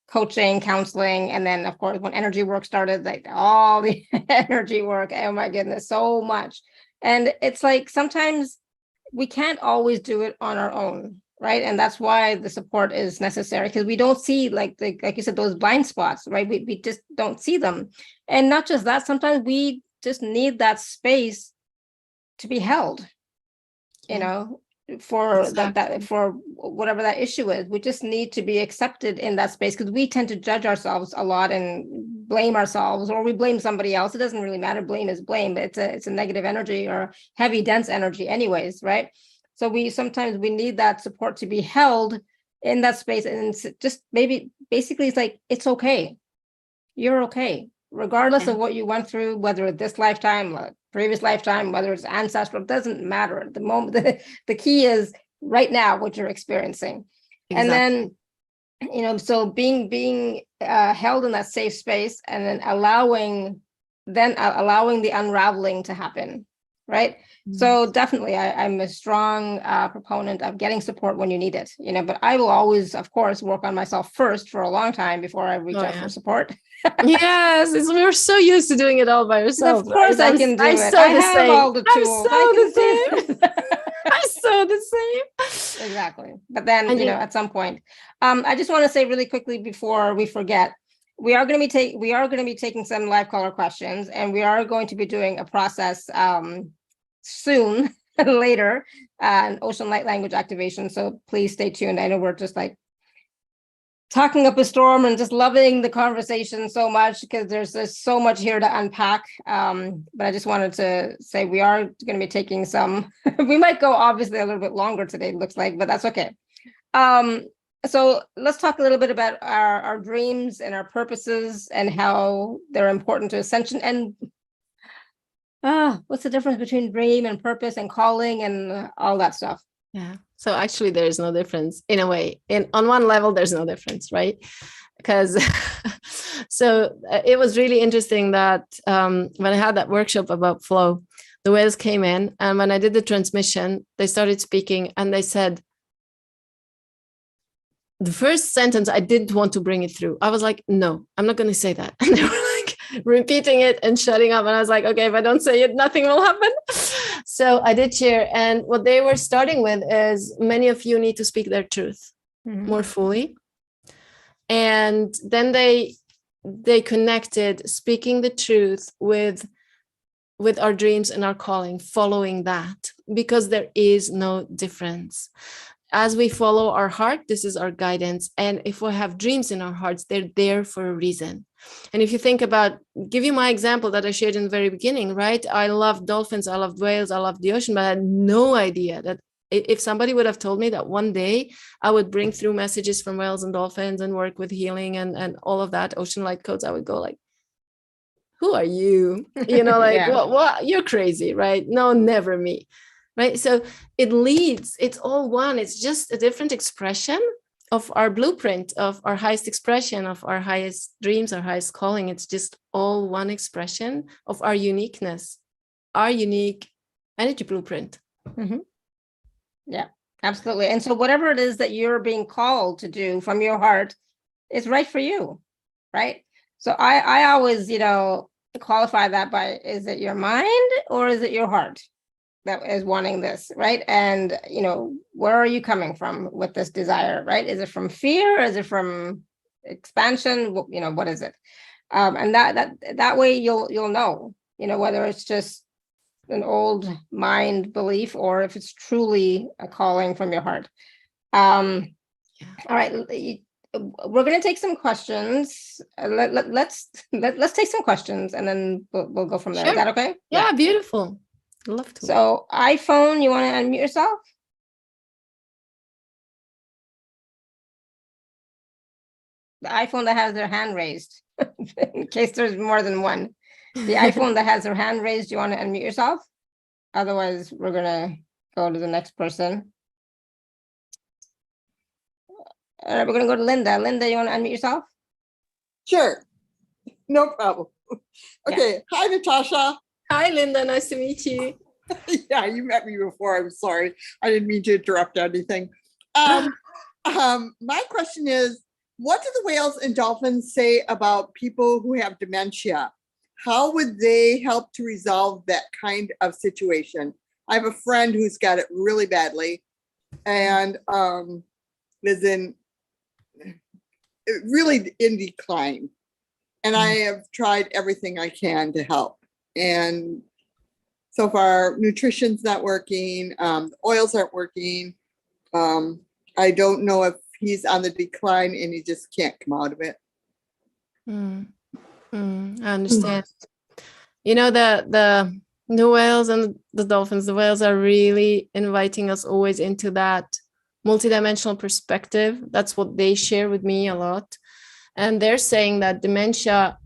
coaching, counseling. And then of course, when energy work started, like all the energy work, oh my goodness, so much. And it's like, sometimes we can't always do it on our own, right? And that's why the support is necessary, because we don't see, like you said, those blind spots, right? We just don't see them. And not just that, sometimes we just need that space to be held, for that for whatever that issue is. We just need to be accepted in that space, because we tend to judge ourselves a lot and blame ourselves, or we blame somebody else. It doesn't really matter. Blame is blame. It's a negative energy, or heavy, dense energy anyways, right? So sometimes we need that support to be held in that space. And it's just basically it's like, it's okay. You're okay, regardless of what you went through, whether it's this lifetime, previous lifetime, whether it's ancestral, doesn't matter at the moment. The key is right now what you're experiencing. Exactly. And then, so being held in that safe space, and then allowing the unraveling to happen, right? So definitely, I'm a strong proponent of getting support when you need it, but I will always, of course, work on myself first for a long time before I reach out for support. Yes, we're so used to doing it all by ourselves. Of course, right? I can do it. I have all the tools. I'm so the same. Exactly. But then, at some point, I just want to say really quickly before we forget, we are going to be taking some live caller questions, and we are going to be doing a process soon later, an ocean light language activation. So please stay tuned. I know we're just like talking up a storm and just loving the conversation so much, because there's so much here to unpack. But I just wanted to say we are going to be taking some, we might go obviously a little bit longer today, it looks like, but that's okay. So let's talk a little bit about our dreams and our purposes and how they're important to ascension. And what's the difference between dream and purpose and calling and all that stuff? Yeah. So actually, there is no difference in a way. On one level, there's no difference, right? Because it was really interesting that when I had that workshop about flow, the whales came in, and when I did the transmission, they started speaking, and they said, the first sentence, I didn't want to bring it through. I was like, no, I'm not going to say that. And they were like repeating it and shutting up. And I was like, okay, if I don't say it, nothing will happen. So I did share. And what they were starting with is, many of you need to speak their truth more fully. And then they connected speaking the truth with our dreams and our calling, following that, because there is no difference. As we follow our heart, this is our guidance. And if we have dreams in our hearts, they're there for a reason. And if you think about, give you my example that I shared in the very beginning, right? I loved dolphins, I loved whales, I loved the ocean, but I had no idea that if somebody would have told me that one day I would bring through messages from whales and dolphins and work with healing and all of that, ocean light codes, I would go like, who are you? Yeah. What? You're crazy, right? No, never me. Right. So it's all one. It's just a different expression of our blueprint, of our highest expression, of our highest dreams, our highest calling. It's just all one expression of our uniqueness, our unique energy blueprint. Mm-hmm. Yeah, absolutely. And so whatever it is that you're being called to do from your heart is right for you. Right. So I always, qualify that by, is it your mind or is it your heart that is wanting this, right? And, where are you coming from with this desire, right? Is it from fear? Is it from expansion? What is it? And that way you'll know, whether it's just an old mind belief or if it's truly a calling from your heart. All right. We're going to take some questions. Let's take some questions and then we'll go from there. Sure. Is that okay? Yeah, beautiful. Love to. So iPhone, you want to unmute yourself? The iPhone that has their hand raised, in case there's more than one. The iPhone that has their hand raised, you want to unmute yourself? Otherwise, we're going to go to the next person. All right, we're going to go to Linda. Linda, you want to unmute yourself? Sure. No problem. Okay. Yeah. Hi, Natasha. Hi, Linda. Nice to meet you. Yeah, you met me before. I'm sorry. I didn't mean to interrupt anything. My question is, what do the whales and dolphins say about people who have dementia? How would they help to resolve that kind of situation? I have a friend who's got it really badly and is in really in decline. And I have tried everything I can to help. And so far, nutrition's not working. Oils aren't working. I don't know if he's on the decline and he just can't come out of it. I understand. You know, the whales and the dolphins, the whales are really inviting us always into that multidimensional perspective. That's what they share with me a lot. And they're saying that dementia,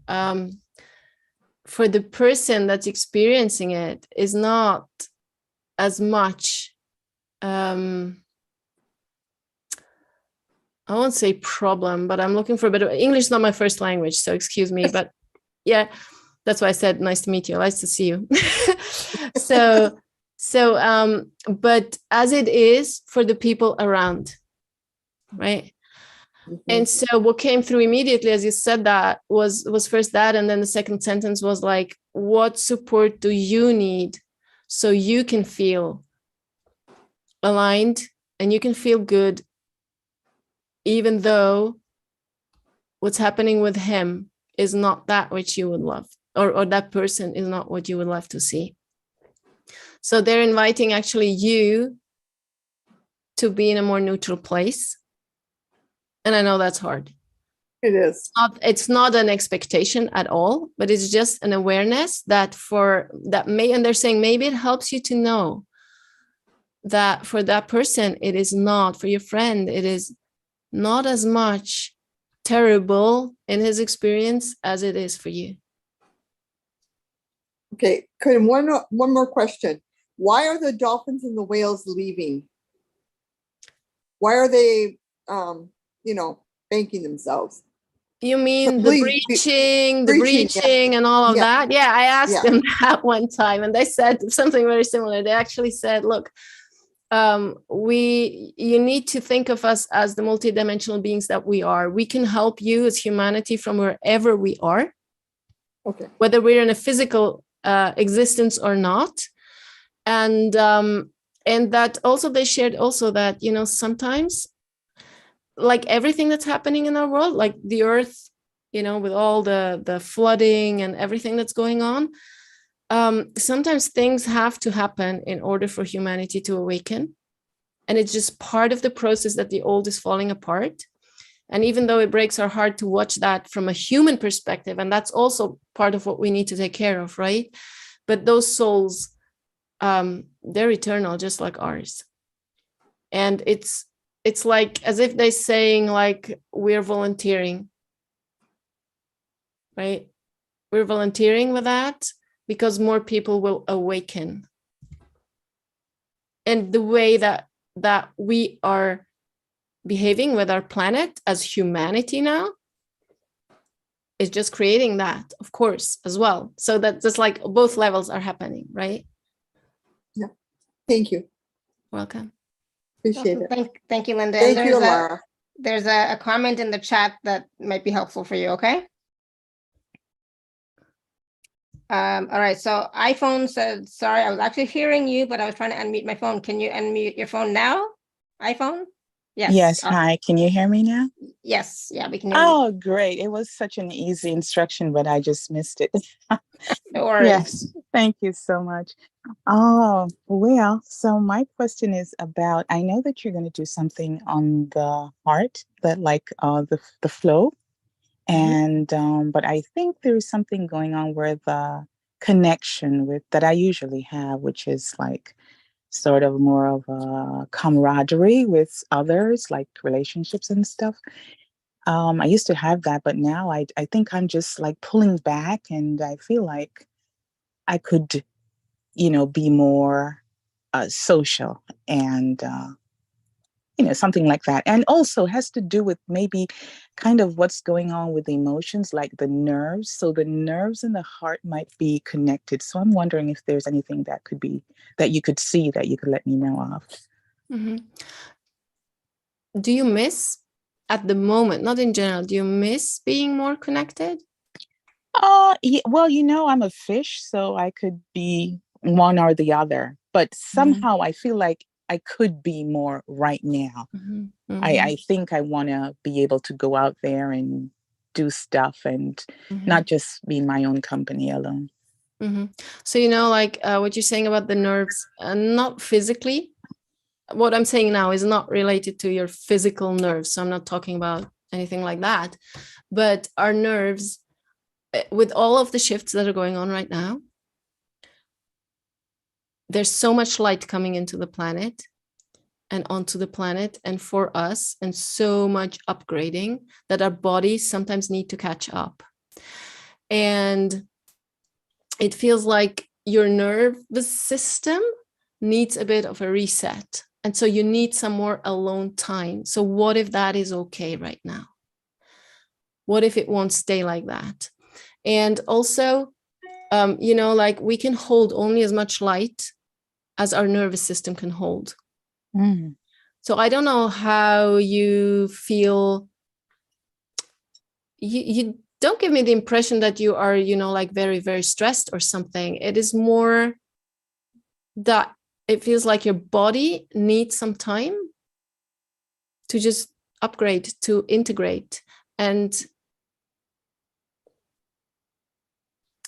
for the person that's experiencing it, is not as much, I won't say problem, but I'm looking for a bit of English is not my first language, so excuse me. But yeah, that's why I said nice to meet you. Nice to see you. But as it is for the people around, right? And so what came through immediately as you said that was first that, and then the second sentence was like, what support do you need so you can feel aligned and you can feel good, even though what's happening with him is not that which you would love, or that person is not what you would love to see. So they're inviting actually you to be in a more neutral place. And I know that's hard. It is. It's not an expectation at all, but it's just an awareness that and they're saying maybe it helps you to know that for that person, it is not, for your friend, it is not as much terrible in his experience as it is for you. Okay, one more question. Why are the dolphins and the whales leaving? Why are they, banking themselves? You mean the breaching and all of that? Yeah, I asked them that one time and they said something very similar. They actually said, look, you need to think of us as the multidimensional beings that we are. We can help you as humanity from wherever we are, whether we're in a physical existence or not. And that also they shared also that, sometimes like everything that's happening in our world, like the earth, with all the flooding and everything that's going on, sometimes things have to happen in order for humanity to awaken. And it's just part of the process that the old is falling apart. And even though it breaks our heart to watch that from a human perspective, and that's also part of what we need to take care of, right? But those souls, they're eternal, just like ours. And it's like as if they're saying, like, we're volunteering, right? We're volunteering with that because more people will awaken. And the way that we are behaving with our planet as humanity now is just creating that, of course, as well. So that's just like both levels are happening, right? Yeah. Thank you. Welcome. Appreciate it. Thank you, Linda. Thank you, Laura. There's a comment in the chat that might be helpful for you, okay? All right, so iPhone said, sorry, I was actually hearing you, but I was trying to unmute my phone. Can you unmute your phone now, iPhone? Yes. Yes, hi, can you hear me now? Yes, yeah, we can hear you. Oh, great. It was such an easy instruction, but I just missed it. No worries. Yes, thank you so much. Oh, well, so my question is about, I know that you're going to do something on the heart, that like the flow. And but I think there's something going on where the connection with that I usually have, which is like sort of more of a camaraderie with others, like relationships and stuff. I used to have that, but now I think I'm just like pulling back, and I feel like I could, be more social and something like that. And also has to do with maybe kind of what's going on with the emotions, like the nerves. So the nerves in the heart might be connected. So I'm wondering if there's anything that you could see, that you could let me know of. Mhm. Do you miss at the moment, not in general, do you miss being more connected? Yeah, well, I'm a fish, so I could be one or the other, but somehow I feel like I could be more right now. Mhm. I think I want to be able to go out there and do stuff and not just be in my own company alone. So, like what you're saying about the nerves, not physically. What I'm saying now is not related to your physical nerves. So I'm not talking about anything like that. But our nerves, with all of the shifts that are going on right now, there's so much light coming into the planet and onto the planet and for us, and so much upgrading that our bodies sometimes need to catch up. And it feels like your nervous system needs a bit of a reset. And so you need some more alone time. So what if that is okay right now? What if it won't stay like that? And also, like we can hold only as much light as our nervous system can hold. So I don't know how you feel. You don't give me the impression that you are, like very, very stressed or something. It is more that it feels like your body needs some time to just upgrade, to integrate. And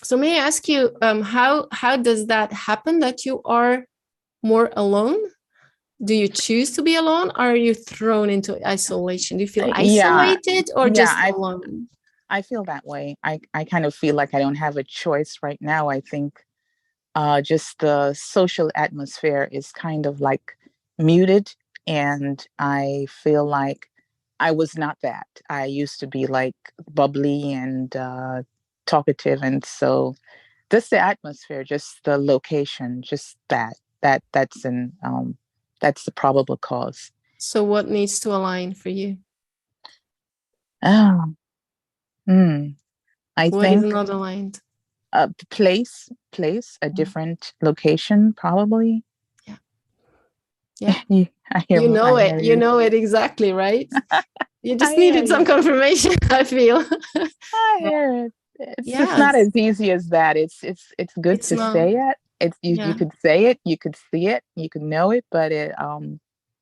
so may I ask you, how does that happen, that you are more alone? Do you choose to be alone, or are you thrown into isolation? Do you feel isolated or just alone? I feel that way. I kind of feel like I don't have a choice right now. I think just the social atmosphere is kind of like muted, and I feel like I was not that. I used to be like bubbly and talkative, and so just the atmosphere, just the location, just that's the probable cause. So what needs to align for you? Oh, I what think is not aligned? a place, a different location, probably. Yeah. I hear it. you. You know it exactly, right? You just I needed some confirmation, I feel. I hear it. It's not as easy as that. It's good to say it. It's you could say it, you could see it, you could know it, but it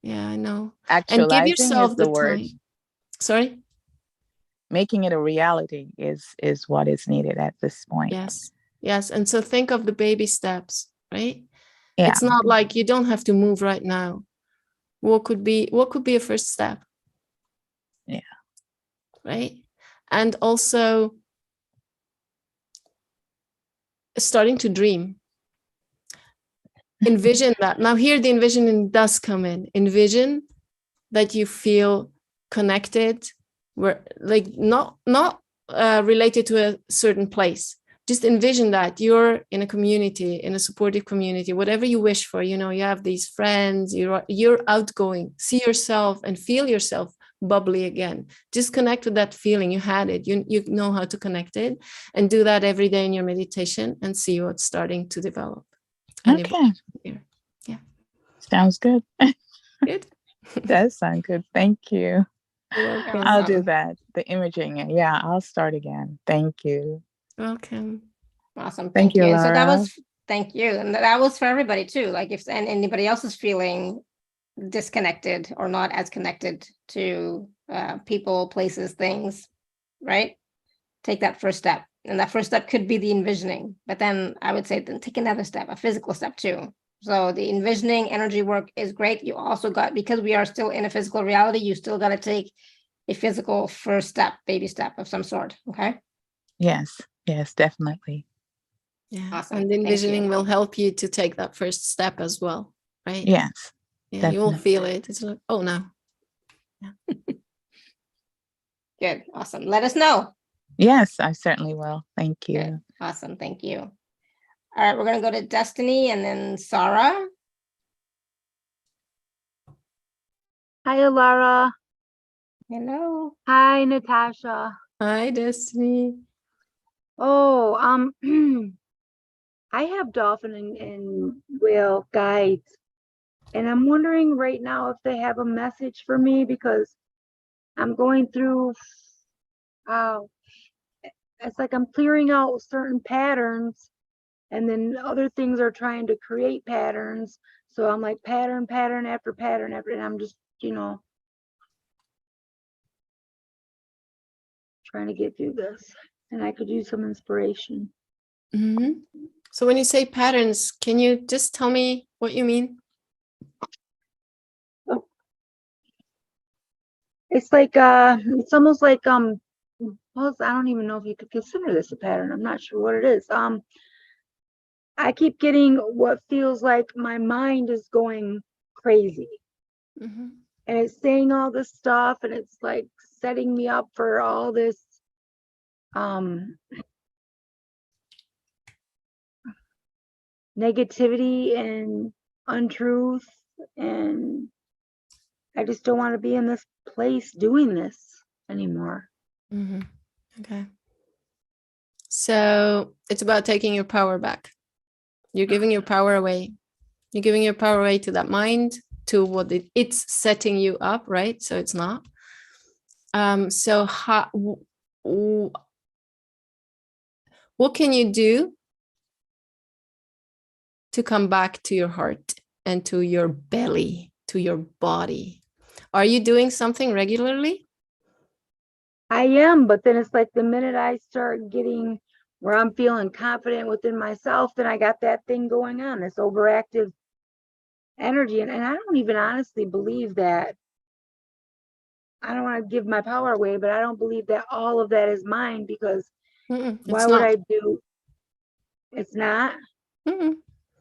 yeah, I know. And give actualizing yourself is the the word. time. Sorry? Making it a reality is what is needed at this point. Yes. And so think of the baby steps, right? Yeah. It's not like you don't have to move right now. What could be a first step? Yeah. Right. And also starting to dream. Envision that. Now here the envisioning does come in. Envision that you feel connected, where like not related to a certain place. Just envision that you're in a community, in a supportive community, whatever you wish for. You have these friends, you're outgoing. See yourself and feel yourself bubbly again. Just connect with that feeling. You had it. You know how to connect it, and do that every day in your meditation and see what's starting to develop. Okay. Yeah. Sounds good. Good. Does sound good. Thank you. You're welcome. I'll do that. The imaging. Yeah, I'll start again. Thank you. Welcome. Awesome. Thank you, And so that Laura. was, thank you. And that was for everybody too. Like if anybody else is feeling disconnected or not as connected to people, places, things, right? Take that first step. And that first step could be the envisioning. But then I would say then take another step, a physical step too. So the envisioning energy work is great. You also got, because we are still in a physical reality, you still got to take a physical first step, baby step of some sort. Okay. Yes, definitely. Yeah. Awesome. And envisioning will help you to take that first step as well, right? Yes. Yeah, you will feel it. It's like, oh no. Yeah. Good. Awesome. Let us know. Yes, I certainly will. Thank you. Good. Awesome. Thank you. All right, we're going to go to Destiny and then Sarah. Hi, Alara. Hello. Hi, Natasha. Hi, Destiny. Oh, I have dolphin and whale guides, and I'm wondering right now if they have a message for me because I'm going through, it's like I'm clearing out certain patterns, and then other things are trying to create patterns. So I'm like pattern after pattern after, and I'm just, trying to get through this, and I could use some inspiration. Mm-hmm. So when you say patterns, can you just tell me what you mean? It's like it's almost like well, I don't even know if you could consider this a pattern. I'm not sure what it is. I keep getting what feels like my mind is going crazy. Mm-hmm. And it's saying all this stuff, and it's like setting me up for all this negativity and untruth, and I just don't want to be in this place doing this anymore. Mm-hmm. Okay. So it's about taking your power back. You're giving your power away. You're giving your power away to that mind, to what it's setting you up, right? So it's not. So what can you do to come back to your heart and to your belly, to your body? Are you doing something regularly? I am, but then it's like the minute I start getting where I'm feeling confident within myself, then I got that thing going on, this overactive energy. And I don't even honestly believe that. I don't want to give my power away, but I don't believe that all of that is mine, because why would I do? It's not.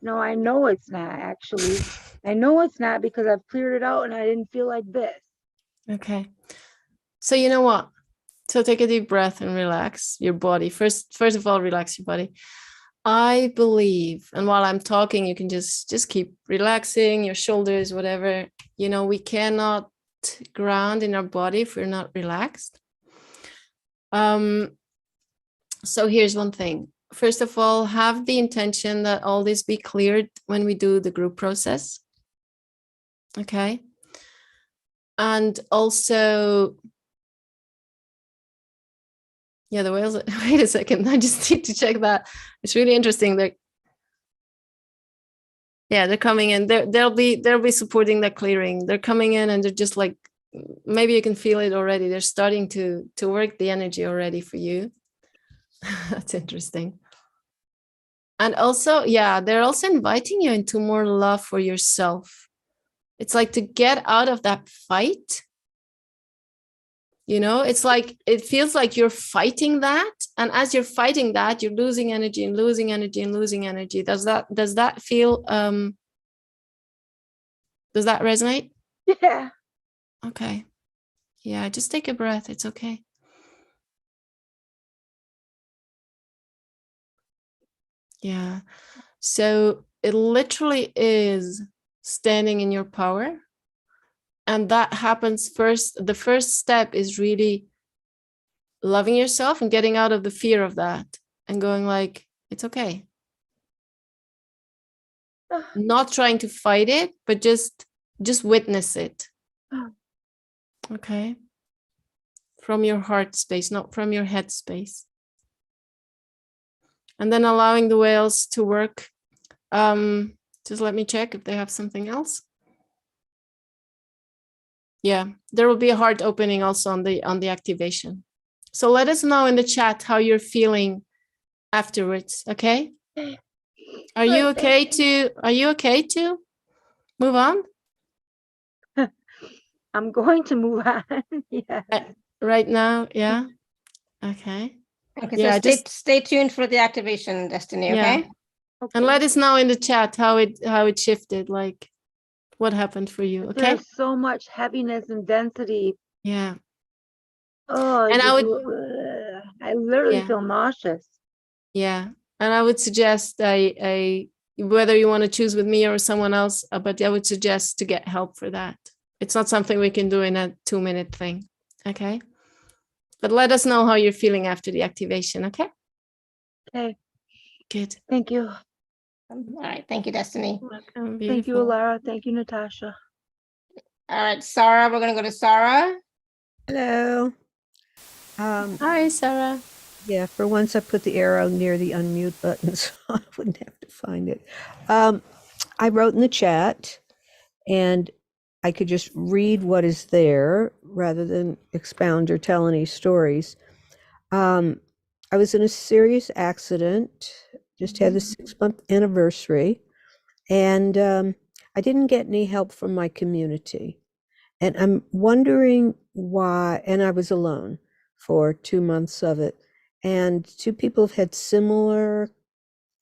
No, I know it's not, actually. I know it's not, because I've cleared it out and I didn't feel like this. Okay. So you know what? So take a deep breath and relax your body. First of all, relax your body. I believe, and while I'm talking, you can just keep relaxing your shoulders, whatever. We cannot ground in our body if we're not relaxed. So here's one thing. First of all, have the intention that all this be cleared when we do the group process. Okay. And also, yeah, the whales, wait a second, I just need to check that. It's really interesting. They're coming in. They'll be supporting the clearing. They're coming in and they're just like, maybe you can feel it already. They're starting to work the energy already for you. That's interesting. And also, they're also inviting you into more love for yourself. It's like to get out of that fight. It's like, it feels like you're fighting that. And as you're fighting that, you're losing energy and losing energy and losing energy. Does that feel, does that resonate? Yeah. Okay. Yeah, just take a breath. It's okay. Yeah. So it literally is standing in your power. And that happens first. The first step is really loving yourself and getting out of the fear of that and going like, it's okay. Not trying to fight it, but just witness it. Okay. From your heart space, not from your head space. And then allowing the whales to work. Just let me check if they have something else. Yeah, there will be a heart opening also on the activation. So let us know in the chat how you're feeling afterwards, okay? Are you okay to move on? I'm going to move on. Yeah. Right now, yeah. Okay. Okay, Yeah, so stay tuned for the activation, Destiny, okay? Okay. And let us know in the chat how it shifted, like what happened for you, okay? There's so much heaviness and density. Yeah. Oh, And I literally feel nauseous. Yeah. And I would suggest whether you want to choose with me or someone else, but I would suggest to get help for that. It's not something we can do in a 2-minute thing. Okay. But let us know how you're feeling after the activation. Okay. Okay. Good. Thank you. All right. Thank you, Destiny. Welcome. Thank you, Beautiful. Alara. Thank you, Natasha. All right, Sarah, we're going to go to Sarah. Hello. Hi, Sarah. Yeah, for once I put the arrow near the unmute button so I wouldn't have to find it. I wrote in the chat and I could just read what is there rather than expound or tell any stories. I was in a serious accident, just had the 6-month anniversary, and I didn't get any help from my community. And I'm wondering why, and I was alone for 2 months of it. And 2 people have had similar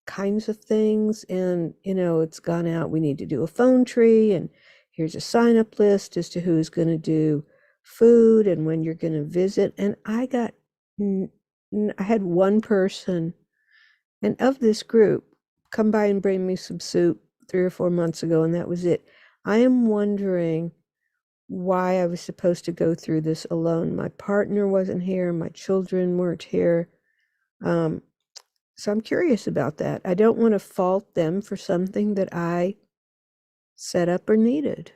kinds of things. And, it's gone out, we need to do a phone tree, and here's a sign up list as to who's going to do food and when you're going to visit. And I had one person, and of this group, come by and bring me some soup 3 or 4 months ago, and that was it. I am wondering why I was supposed to go through this alone. My partner wasn't here, my children weren't here. So I'm curious about that. I don't want to fault them for something that I set up or needed.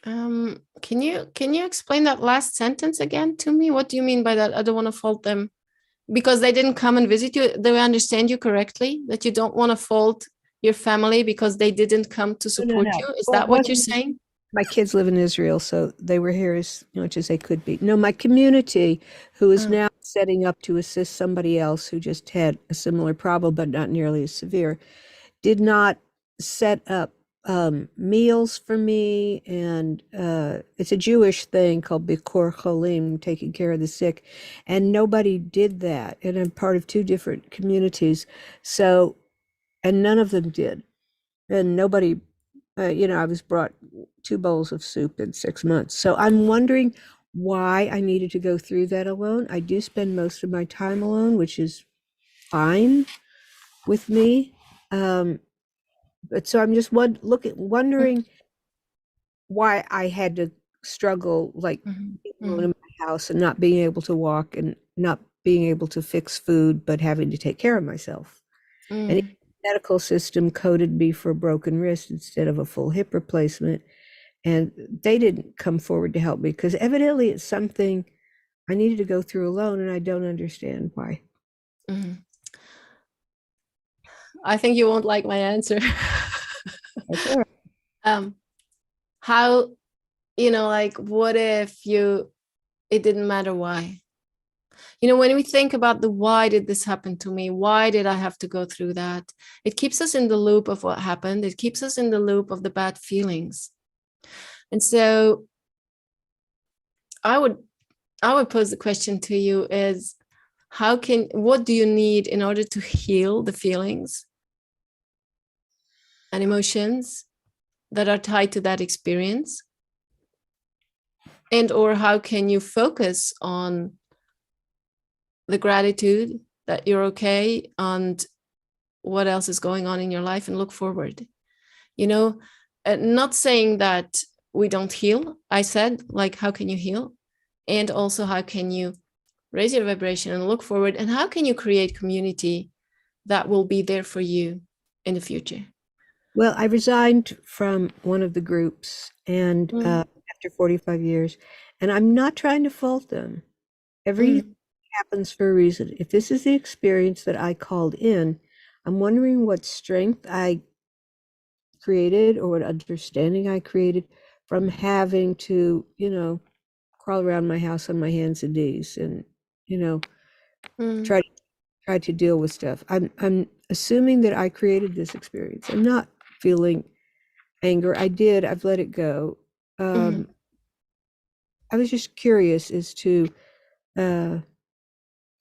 Can you explain that last sentence again to me? What do you mean by that? I don't want to fault them because they didn't come and visit you. Do I understand you correctly? That you don't want to fault your family because they didn't come to support you? Is Well, that what you're saying? My kids live in Israel, so they were here as much as they could be. No, my community, who is now setting up to assist somebody else who just had a similar problem, but not nearly as severe, did not set up meals for me. And it's a Jewish thing called Bikor Cholim, taking care of the sick. And nobody did that. And I'm part of 2 different communities. So, and none of them did. And nobody, I was brought 2 bowls of soup in 6 months. So I'm wondering why I needed to go through that alone. I do spend most of my time alone, which is fine with me. But so I'm just wondering why I had to struggle, like being alone in my house and not being able to walk and not being able to fix food, but having to take care of myself. And the medical system coded me for a broken wrist instead of a full hip replacement. And they didn't come forward to help me because evidently it's something I needed to go through alone, and I don't understand why. I think you won't like my answer. Okay. How, like, what if it didn't matter why? When we think about why did this happen to me? Why did I have to go through that? It keeps us in the loop of what happened. It keeps us in the loop of the bad feelings. And so I would pose the question to you is, what do you need in order to heal the feelings and emotions that are tied to that experience? And or how can you focus on the gratitude that you're okay and what else is going on in your life and look forward? Not saying that we don't heal. I said, like, how can you heal? And also, how can you raise your vibration and look forward? And how can you create community that will be there for you in the future? Well, I resigned from one of the groups and after 45 years, and I'm not trying to fault them. Everything happens for a reason. If this is the experience that I called in, I'm wondering what strength I created or what understanding I created from having to, crawl around my house on my hands and knees and, try to deal with stuff. I'm assuming that I created this experience. I'm not feeling anger. I've let it go. I was just curious as to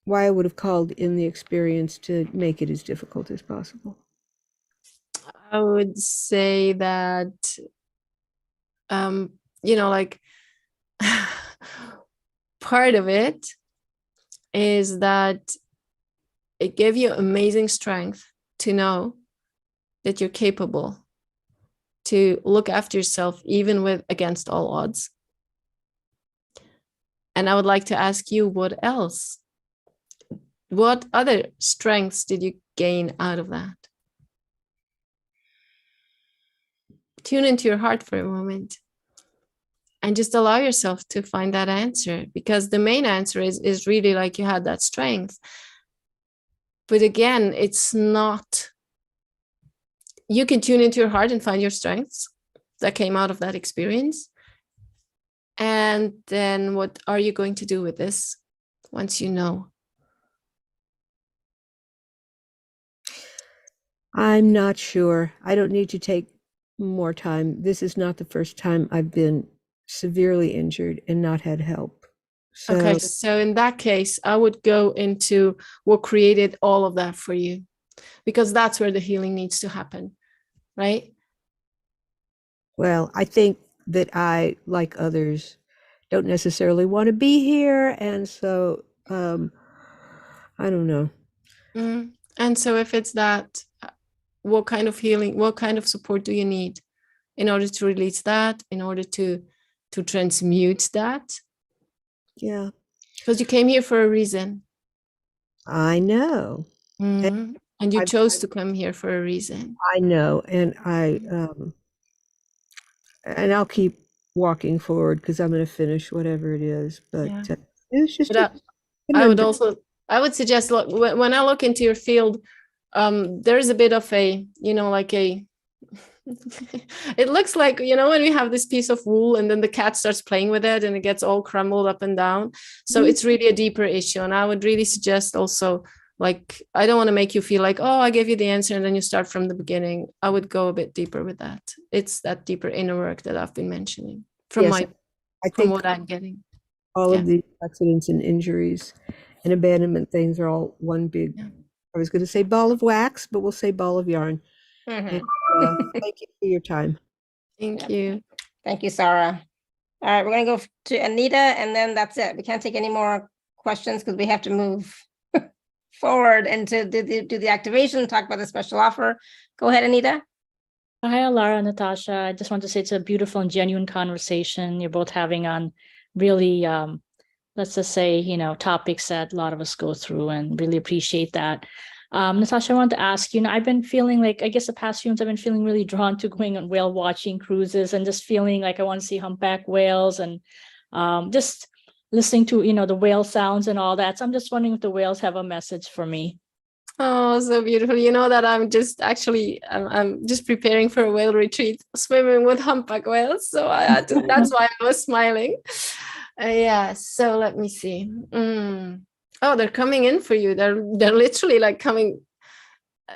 why I would have called in the experience to make it as difficult as possible. I would say that, like, part of it is that it gave you amazing strength to know that you're capable to look after yourself, even with against all odds. And I would like to ask you, what else? What other strengths did you gain out of that? Tune into your heart for a moment and just allow yourself to find that answer, because the main answer is really like you had that strength. But again, it's not, you can tune into your heart and find your strengths that came out of that experience. And then what are you going to do with this once you know? I'm not sure. I don't need to take more time. This is not the first time I've been severely injured and not had help. So, Okay, so in that case, I would go into what created all of that for you, because that's where the healing needs to happen, right? well, I think that I, like others, don't necessarily want to be here. And so, I don't know. And so if it's that, what kind of healing, what kind of support do you need in order to release that, in order to transmute that? Yeah, Because you came here for a reason. I know. And you I've- chose to come here for a reason. I know. And and I'll keep walking forward because I'm going to finish whatever it is. But Yeah. it's just, But I would suggest, look, when I look into your field, there's a bit of a, like a, it looks like, when we have this piece of wool and then the cat starts playing with it and it gets all crumbled up and down. So it's really a deeper issue. And I would really suggest also, like, I don't want to make you feel like, oh, I gave you the answer and then you start from the beginning. I would go a bit deeper with that. It's that deeper inner work that I've been mentioning from Yes, I from think what I'm getting. all Yeah. of these accidents and injuries and abandonment things are all one big, I was going to say ball of wax, but we'll say ball of yarn. Mhm. And, thank you for your time. Thank you. Thank you, Sarah. All right, we're going to go to Anita, and then that's it. We can't take any more questions because we have to move forward and to do the activation, talk about the special offer. Go ahead, Anita. Hi, Alara, Natasha. I just want to say it's a beautiful and genuine conversation you're both having on really, let's just say, topics that a lot of us go through, and really appreciate that. Natasha, I wanted to ask you, I've been feeling like, I guess the past few months, I've been feeling really drawn to going on whale watching cruises and just feeling like I want to see humpback whales and just listening to, the whale sounds and all that. So I'm just wondering if the whales have a message for me. Oh, so beautiful. You know that I'm just preparing for a whale retreat, swimming with humpback whales. So I had to, that's why I was smiling. Yeah. So let me see. Oh, they're coming in for you. They're literally like coming,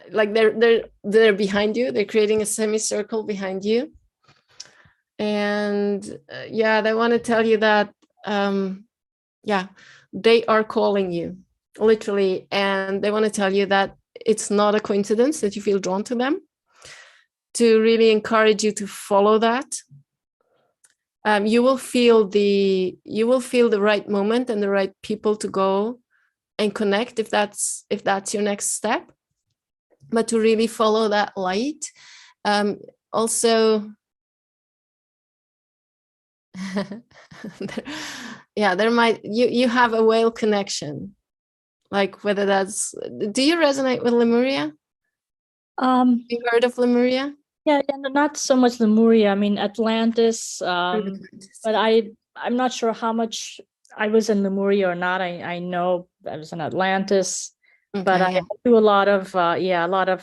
like they're behind you. They're creating a semicircle behind you. And they want to tell you that, they are calling you. Literally, and they want to tell you that it's not a coincidence that you feel drawn to them, to really encourage you to follow that. You will feel the right moment and the right people to go and connect if that's your next step, but to really follow that light. Also, there might you have a whale connection. Like whether that's, do you resonate with Lemuria? You heard of Lemuria? Yeah, not so much Lemuria. I mean, Atlantis. But I'm not sure how much I was in Lemuria or not. I know I was in Atlantis, but I do a lot of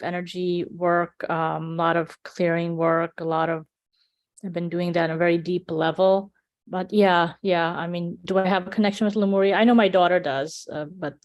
energy work, a lot of clearing work, I've been doing that on a very deep level. But I mean, do I have a connection with Lemuria? I know my daughter does, but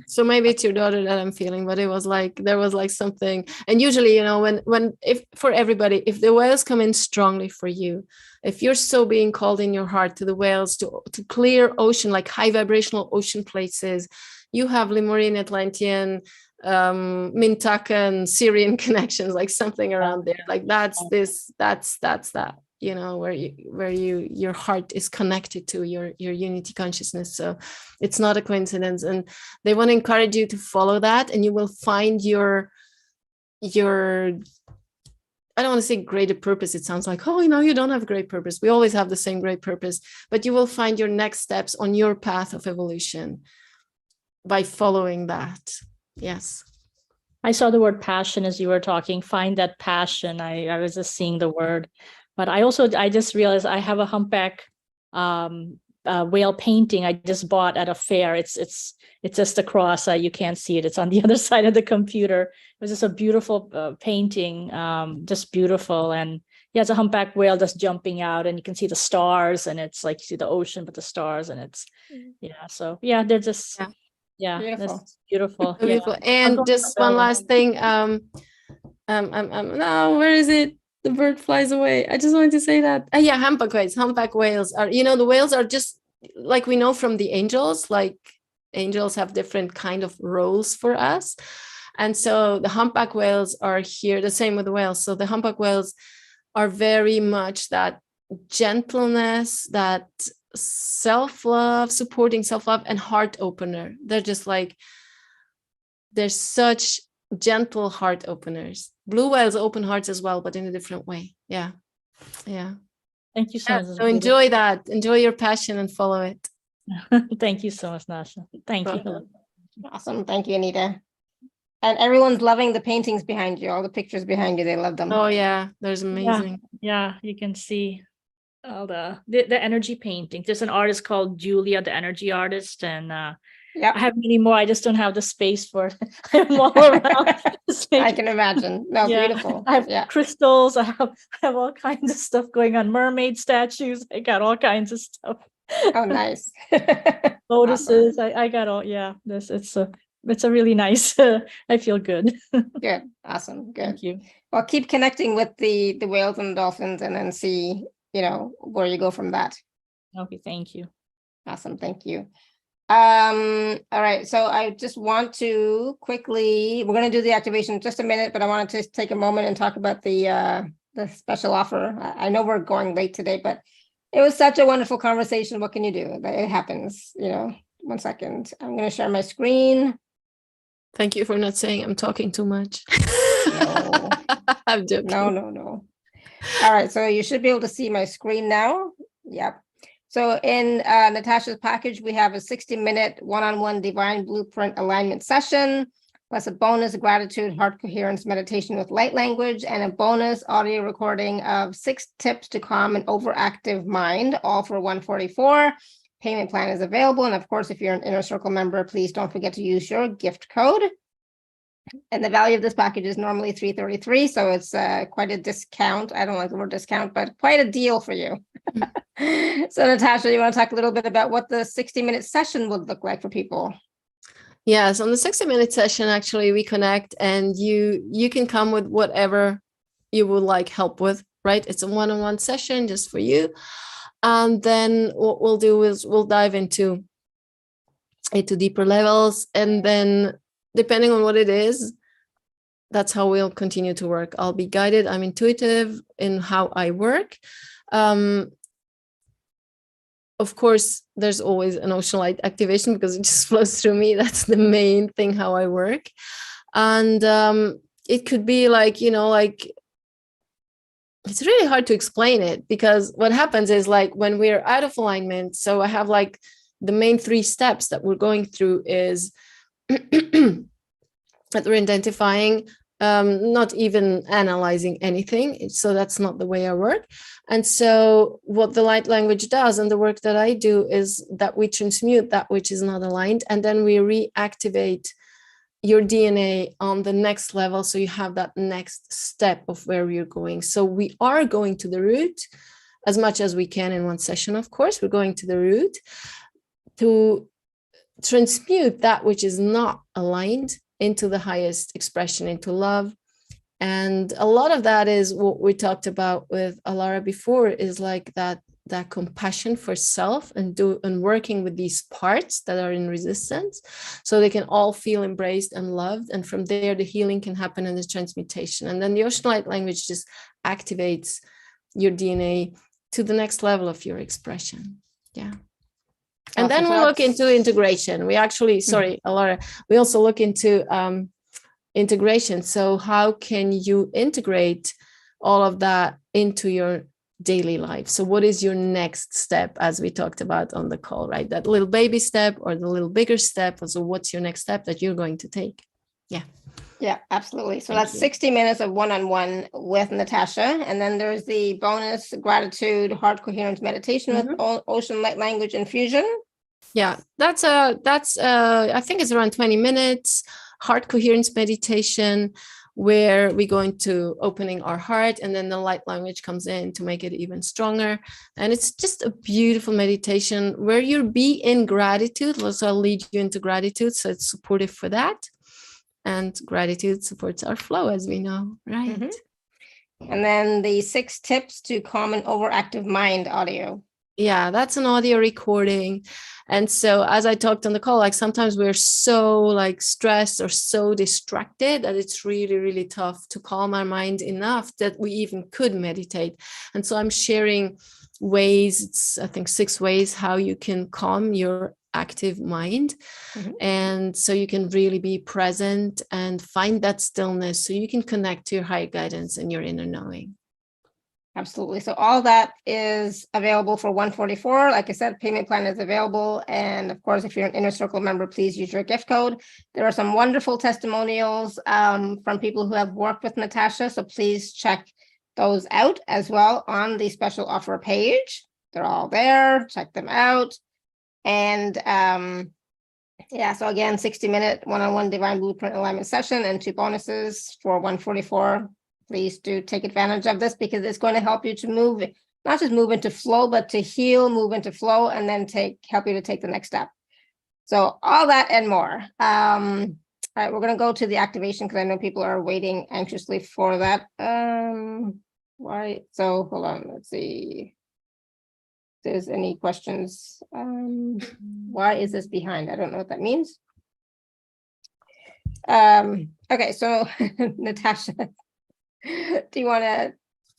so maybe it's your daughter that I'm feeling. But it was like there was like something. And usually, if for everybody, if the whales come in strongly for you, if you're so being called in your heart to the whales to clear ocean, like high vibrational ocean places, you have Lemurian, Atlantean, Mintakan, Syrian connections, like something around there. Like that's that. Where your heart is connected to your unity consciousness. So it's not a coincidence, and they want to encourage you to follow that, and you will find your I I don't want to say greater purpose. It sounds like, oh, you don't have great purpose. We always have the same great purpose, but you will find your next steps on your path of evolution by following that. Yes. I saw the word passion as you were talking. Find that passion. I was just seeing the word, but I just realized I have a humpback whale painting I just bought at a fair. It's just across. You can't see it. It's on the other side of the computer. It was just a beautiful painting, just beautiful. And yeah, it's a humpback whale that's jumping out, and you can see the stars, and it's like you see the ocean, but the stars, and it's yeah. So yeah, they're just Beautiful. that's beautiful. Yeah. Beautiful. And just one last thing. No, where is it? The bird flies away. I just wanted to say that. Yeah, humpback whales. Humpback whales are, the whales are just like we know from the angels, like angels have different kind of roles for us. And so the humpback whales are here, the same with the whales. So the humpback whales are very much that gentleness, that self-love, supporting self-love, and heart opener. They're such gentle heart openers. Blue whales open hearts as well, but in a different way. Yeah. Thank you so much. So enjoy that. Enjoy your passion and follow it. Thank you so much, Nasha. Thank you. Awesome. Thank you, Anita. And everyone's loving the paintings behind you, all the pictures behind you. They love them. Oh yeah, there's amazing. Yeah, you can see all the energy painting. There's an artist called Julia, the energy artist, and I have many more. I just don't have the space for them all around. I can imagine. No, beautiful. I have crystals. I have all kinds of stuff going on. Mermaid statues. I got all kinds of stuff. Oh, nice. Lotuses. Awesome. I got all. Yeah. It's a really nice. I feel good. Good. Awesome. Good. Thank you. Well, keep connecting with the whales and dolphins, and then see where you go from that. Okay. Thank you. Awesome. Thank you. All right. So I just want to quickly, we're going to do the activation in just a minute, but I wanted to take a moment and talk about the special offer. I know we're going late today, but it was such a wonderful conversation. What can you do? It happens, 1 second. I'm going to share my screen. Thank you for not saying I'm talking too much. No. I'm joking. No. All right. So you should be able to see my screen now. Yep. So in Natasha's package, we have a 60-minute one-on-one divine blueprint alignment session, plus a bonus gratitude, heart coherence meditation with light language, and a bonus audio recording of 6 tips to calm an overactive mind, all for $144. Payment plan is available. And of course, if you're an Inner Circle member, please don't forget to use your gift code. And the value of this package is normally $333. So it's quite a discount. I don't like the word discount, but quite a deal for you. So Natasha, you want to talk a little bit about what the 60-minute session would look like for people? Yes, on the 60-minute session, actually, we connect, and you can come with whatever you would like help with, right? It's a one-on-one session just for you. And then what we'll do is we'll dive into deeper levels. And then depending on what it is, that's how we'll continue to work. I'll be guided. I'm intuitive in how I work. Of course, there's always an ocean light activation because it just flows through me. That's the main thing, how I work. And it could be like, it's really hard to explain it, because what happens is, like, when we're out of alignment, so I have like the main 3 steps that we're going through is that we're identifying, not even analyzing anything. So that's not the way I work. And so what the light language does, and the work that I do, is that we transmute that which is not aligned, and then we reactivate your DNA on the next level. So you have that next step of where you're going. So we are going to the root as much as we can in one session. Of course, we're going to the root to transmute that which is not aligned into the highest expression, into love. And a lot of that is what we talked about with Alara before, is like that compassion for self, and working with these parts that are in resistance, so they can all feel embraced and loved. And from there, the healing can happen in the transmutation. And then the ocean light language just activates your DNA to the next level of your expression. Yeah. And then we look into integration. We actually, Alara, we also look into integration. So how can you integrate all of that into your daily life. So what is your next step, as we talked about on the call, right? That little baby step or the little bigger step. So what's your next step that you're going to take? Yeah. Yeah, absolutely. So Thank that's you. 60 minutes of one-on-one with Natasa. And then there's the bonus gratitude heart coherence meditation with ocean light language infusion. Yeah, that's I think it's around 20 minutes heart coherence meditation, where we go into opening our heart, and then the light language comes in to make it even stronger. And it's just a beautiful meditation where you'll be in gratitude. So I'll lead you into gratitude, so it's supportive for that. And gratitude supports our flow, as we know, right? And then the 6 tips to calm an overactive mind audio. Yeah, that's an audio recording. And so as I talked on the call, like sometimes we're so like stressed or so distracted that it's really, really tough to calm our mind enough that we even could meditate. And so I'm sharing ways, it's I think 6 ways how you can calm your active mind. And so you can really be present and find that stillness so you can connect to your higher guidance and your inner knowing. Absolutely. So all that is available for $144. Like I said, payment plan is available. And of course, if you're an Inner Circle member, please use your gift code. There are some wonderful testimonials from people who have worked with Natasa. So please check those out as well on the special offer page. They're all there. Check them out. And yeah, so again, 60-minute one-on-one divine blueprint alignment session and 2 bonuses for $144. Please do take advantage of this because it's going to help you to move, not just move into flow, but to heal, move into flow, and then help you to take the next step. So all that and more. All right, we're going to go to the activation because I know people are waiting anxiously for that. Why? So hold on, let's see if there's any questions. Why is this behind? I don't know what that means. Okay, so Natasa, do you want to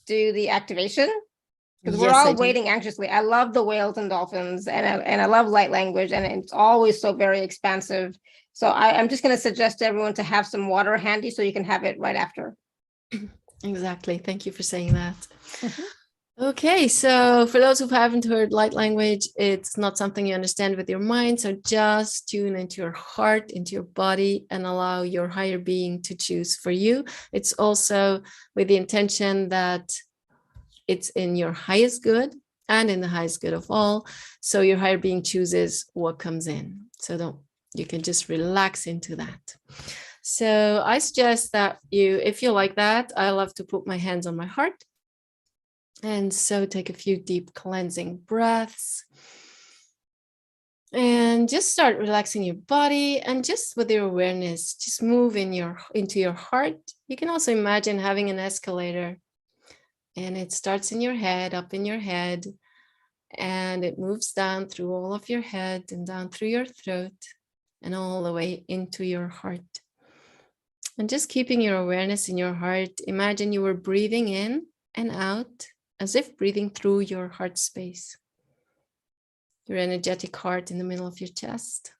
do the activation? Because we're all waiting anxiously. I love the whales and dolphins, and I love light language, and it's always so very expansive. So I'm just going to suggest to everyone to have some water handy so you can have it right after. Exactly. Thank you for saying that. Okay, so for those who haven't heard light language, it's not something you understand with your mind. So just tune into your heart, into your body, and allow your higher being to choose for you. It's also with the intention that it's in your highest good and in the highest good of all. So your higher being chooses what comes in. So you can just relax into that. So I suggest that if you like that, I love to put my hands on my heart. And so take a few deep cleansing breaths and just start relaxing your body, and just with your awareness, just move into your heart. You can also imagine having an escalator, and it starts in your head, up in your head, and it moves down through all of your head and down through your throat and all the way into your heart. And just keeping your awareness in your heart, imagine you were breathing in and out, as if breathing through your heart space, your energetic heart in the middle of your chest.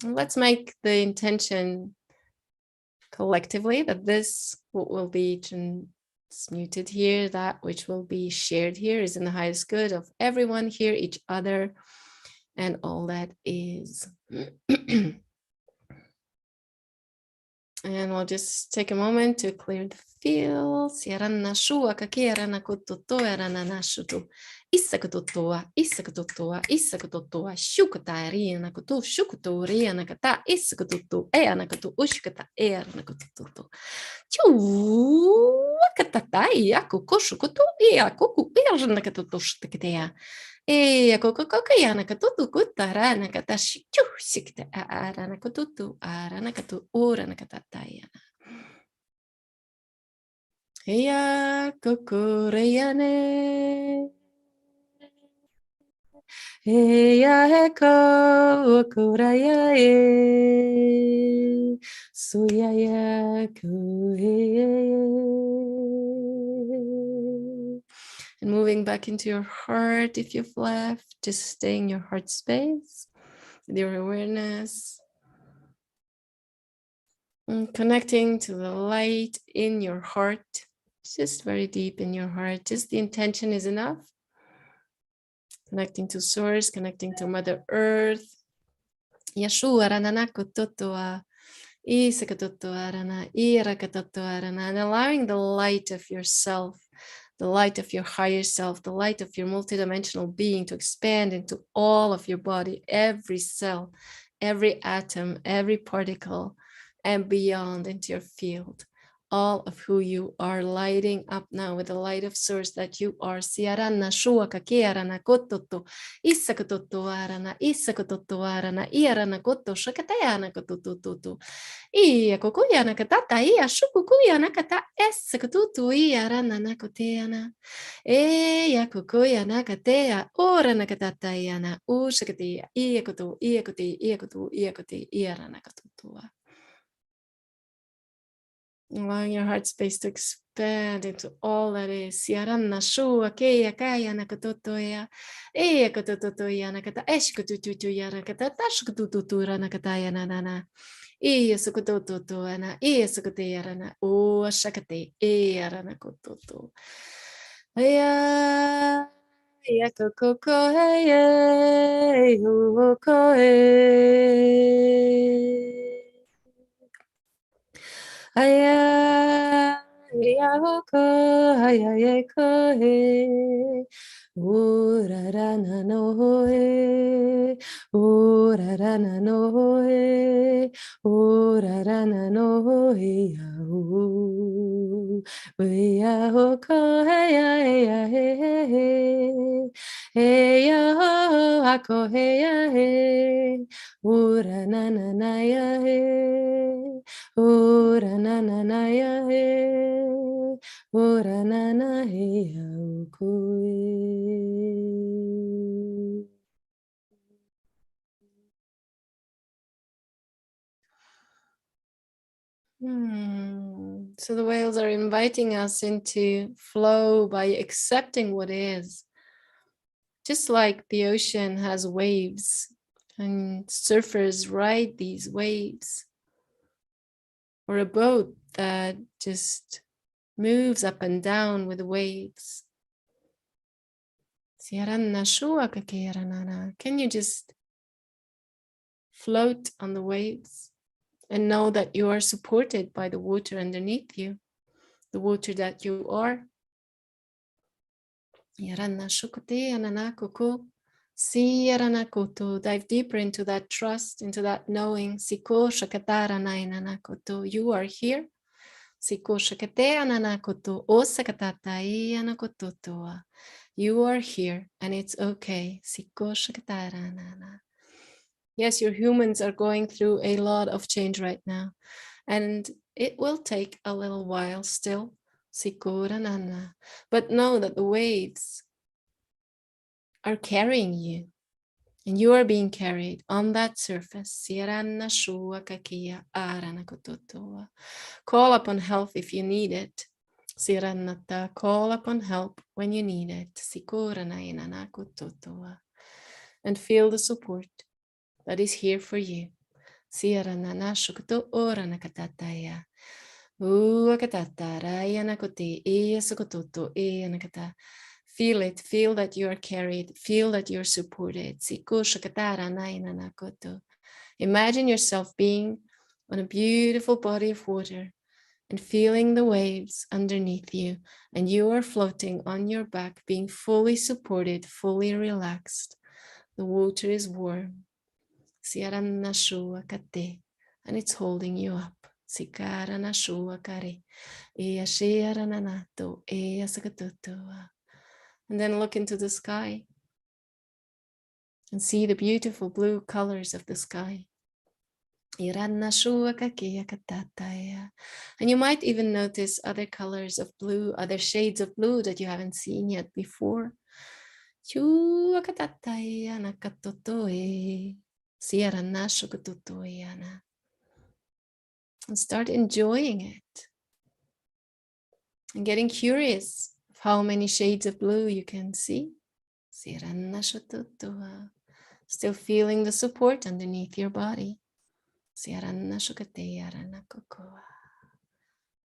Let's make the intention collectively that this what will be transmuted here, that which will be shared here, is in the highest good of everyone here, each other, and all that is. And we'll just take a moment to clear the fields. Issakutotoa, Issakutotoa, Issakutotoa, Shukatarinakato, Shukutorianakata, Issakutoto, Eanakato, Ushkata, Eanakato. Chuakatatai, Akokoshukoto, Eakoku, Eanakatoshtakea. Eakokokokaianakatutu, Kutaranakata, Shikta, Aranakatutu, Aranakatu, Uranakatatayana. Eya kokoreyane, eya heko okoraya e, soyaya koheye. And moving back into your heart, if you've left, just stay in your heart space with your awareness. And connecting to the light in your heart, just very deep in your heart. Just the intention is enough. Connecting to Source, connecting to Mother Earth. Yeshua rananakototoa, isakatotoarana, irakatotoarana, and allowing the light of yourself, the light of your higher self, the light of your multidimensional being to expand into all of your body, every cell, every atom, every particle, and beyond into your field. All of who you are, lighting up now with the light of Source that you are. Siarana shuaka kiarana kototo, isakatoto arana, isakatoto arana, iarana koto, shakatayana kototo. Iya kokuyana katata, iya shukukuyana kata, esakatutu, iarana nakoteana. Eya kokuyana katea, orana katata yana, ushakatia, iya koto, iya kote, iya koto, iya kote, iarana katotua. Allowing your heart space to expand into all that is. Siaranna shua keya kaya nakatotoya. Eya katotoya nakata eshkututu yarakata tashkututu ranakataya nanana. Iya sukutoto ana. Iya sukuteyarana. O shakate. Eya ranakototo. Eya. Eya kokoko. Eya. Uoko. Aya, yako, aya, yeko, he. Urarana no he, urarana no he, urarana no he, yau. Uya hoko, heya, heya, he, heya ho, ako, heya, he, uranana na ya he. Ora na na na ya he, ora na na he ya ukue. So the whales are inviting us into flow by accepting what is. Just like the ocean has waves and surfers ride these waves. Or a boat that just moves up and down with the waves. Can you just float on the waves and know that you are supported by the water underneath you, the water that you are? Dive deeper into that trust, into that knowing. You are here. You are here and it's okay. Yes, your humans are going through a lot of change right now, and it will take a little while still. But know that the waves are carrying you, and you are being carried on that surface. Call upon help if you need it. Call upon help when you need it. And feel the support that is here for you. Feel it, feel that you are carried, feel that you're supported. Imagine yourself being on a beautiful body of water and feeling the waves underneath you, and you are floating on your back, being fully supported, fully relaxed. The water is warm, and it's holding you up. And then look into the sky and see the beautiful blue colors of the sky. And you might even notice other colors of blue, other shades of blue that you haven't seen yet before. And start enjoying it and getting curious of how many shades of blue you can see. Still feeling the support underneath your body. Siaranna shukate yarana kokoa.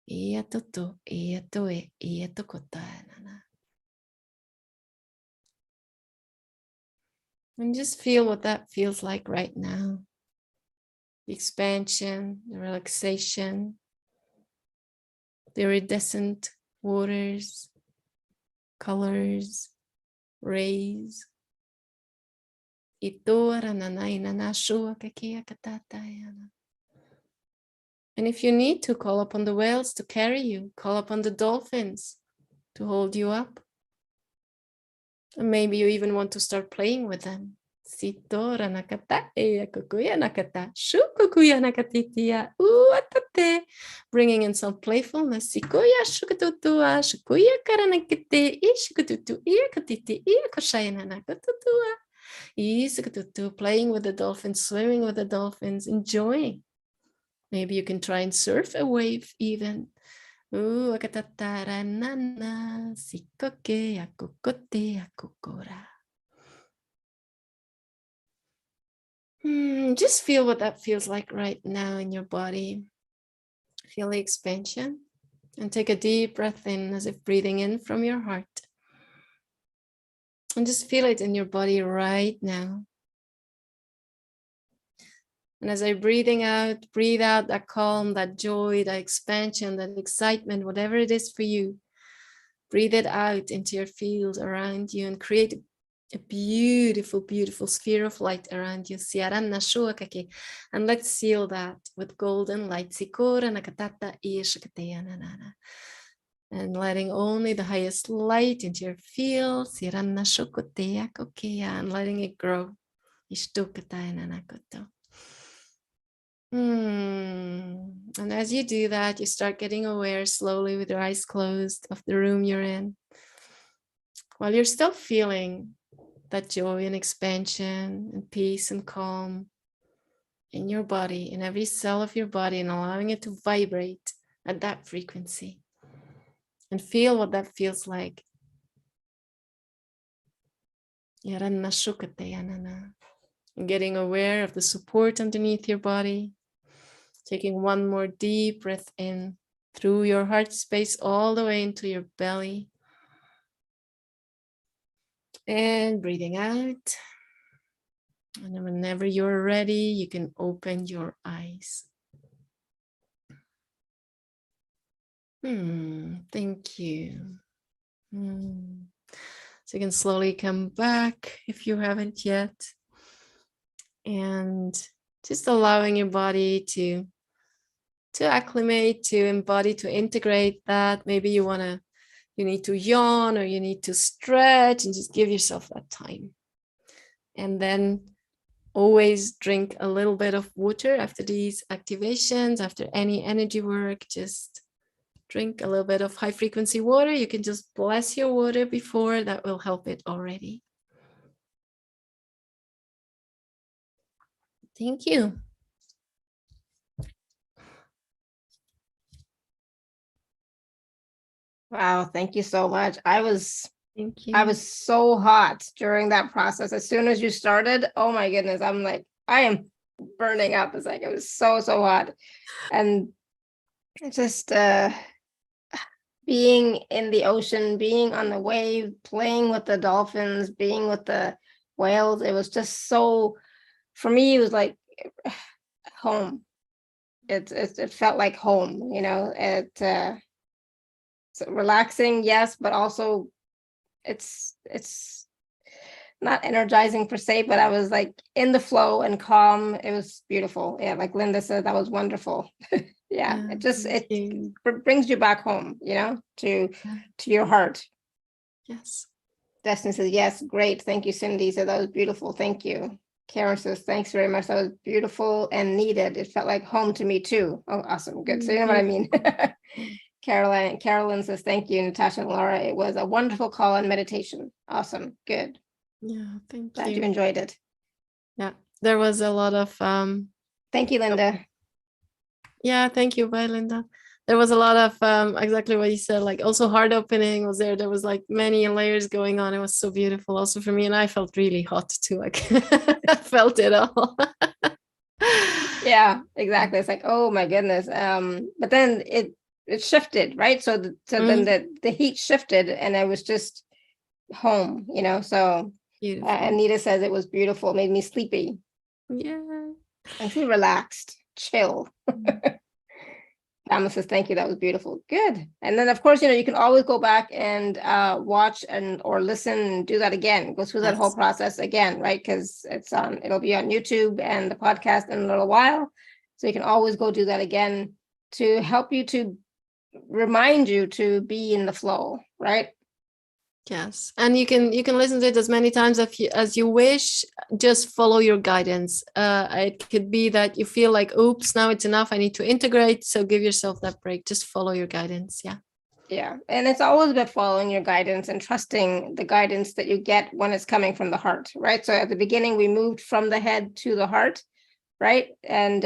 Ia toto, ia toe, ia tokota nana. And just feel what that feels like right now. The expansion, the relaxation, the iridescent waters, colors, rays. And if you need to, call upon the whales to carry you, call upon the dolphins to hold you up. And maybe you even want to start playing with them. Sitora nakata, eya kukuya nakata, shukukuya nakatitia, uatate. Bringing in some playfulness. Sikuya shukatutua, shukuya karanakite, ishikututu, iya katiti, iya koshayana nakatutua. Isikututu, playing with the dolphins, swimming with the dolphins, enjoying. Maybe you can try and surf a wave even. Akatatara nana, sikoke, akokote, akokora. Just feel what that feels like right now in your body. Feel the expansion and take a deep breath in as if breathing in from your heart. And just feel it in your body right now. And as I'm breathing out, breathe out that calm, that joy, that expansion, that excitement, whatever it is for you. Breathe it out into your field around you and create a beautiful, beautiful sphere of light around you. And let's seal that with golden light. And letting only the highest light into your field. And letting it grow. And as you do that, you start getting aware slowly with your eyes closed of the room you're in. While you're still feeling that joy and expansion and peace and calm in your body, in every cell of your body, and allowing it to vibrate at that frequency. And feel what that feels like. And getting aware of the support underneath your body. Taking one more deep breath in through your heart space all the way into your belly. And breathing out. And then whenever you're ready, you can open your eyes. Thank you. So you can slowly come back if you haven't yet. And just allowing your body to acclimate, to embody, to integrate that. Maybe you need to yawn or you need to stretch, and just give yourself that time. And then always drink a little bit of water after these activations, after any energy work. Just drink a little bit of high frequency water. You can just bless your water before, that will help it already. Thank you. Wow, thank you so much. Thank you. I was so hot during that process. As soon as you started, oh my goodness, I'm like, I am burning up. It's like, it was so hot. And just being in the ocean, being on the wave, playing with the dolphins, being with the whales, it was just so, for me, it was like home. It felt like home, you know. It's relaxing, yes, but also it's not energizing per se, but I was like in the flow and calm. It was beautiful. Yeah, like Linda said, that was wonderful. Yeah, it brings you back home, you know, to your heart. Yes. Destiny says, yes, great. Thank you, Cindy. So that was beautiful. Thank you. Karen says, thanks very much. That was beautiful and needed. It felt like home to me too. Oh, awesome. Good. So you know what I mean? Carolyn says, thank you, Natasha and Laura. It was a wonderful call and meditation. Awesome. Good. Yeah, thank Glad you. you enjoyed it. Yeah, there was a lot of thank you, Linda. Yeah, thank you. Bye, Linda. There was a lot of exactly what you said, like also heart opening was there. There was like many layers going on. It was so beautiful also for me. And I felt really hot too. Like I felt it all. Yeah, exactly. It's like, oh my goodness. But then it shifted, right? So then the heat shifted, and I was just home, So Beautiful. Anita says it was beautiful, made me sleepy. Yeah. I feel relaxed, chill. Alma says, thank you. That was beautiful. Good. And then, of course, you can always go back and watch or listen and do that again. Go through that whole process again, right? Because it'll be on YouTube and the podcast in a little while. So you can always go do that again to help you, to remind you to be in the flow, right? Yes, and you can listen to it as many times as you wish. Just follow your guidance. It could be that you feel like, oops, now it's enough, I need to integrate. So give yourself that break. Just follow your guidance. Yeah. And it's always about following your guidance and trusting the guidance that you get when it's coming from the heart, right? So at the beginning, we moved from the head to the heart, right? And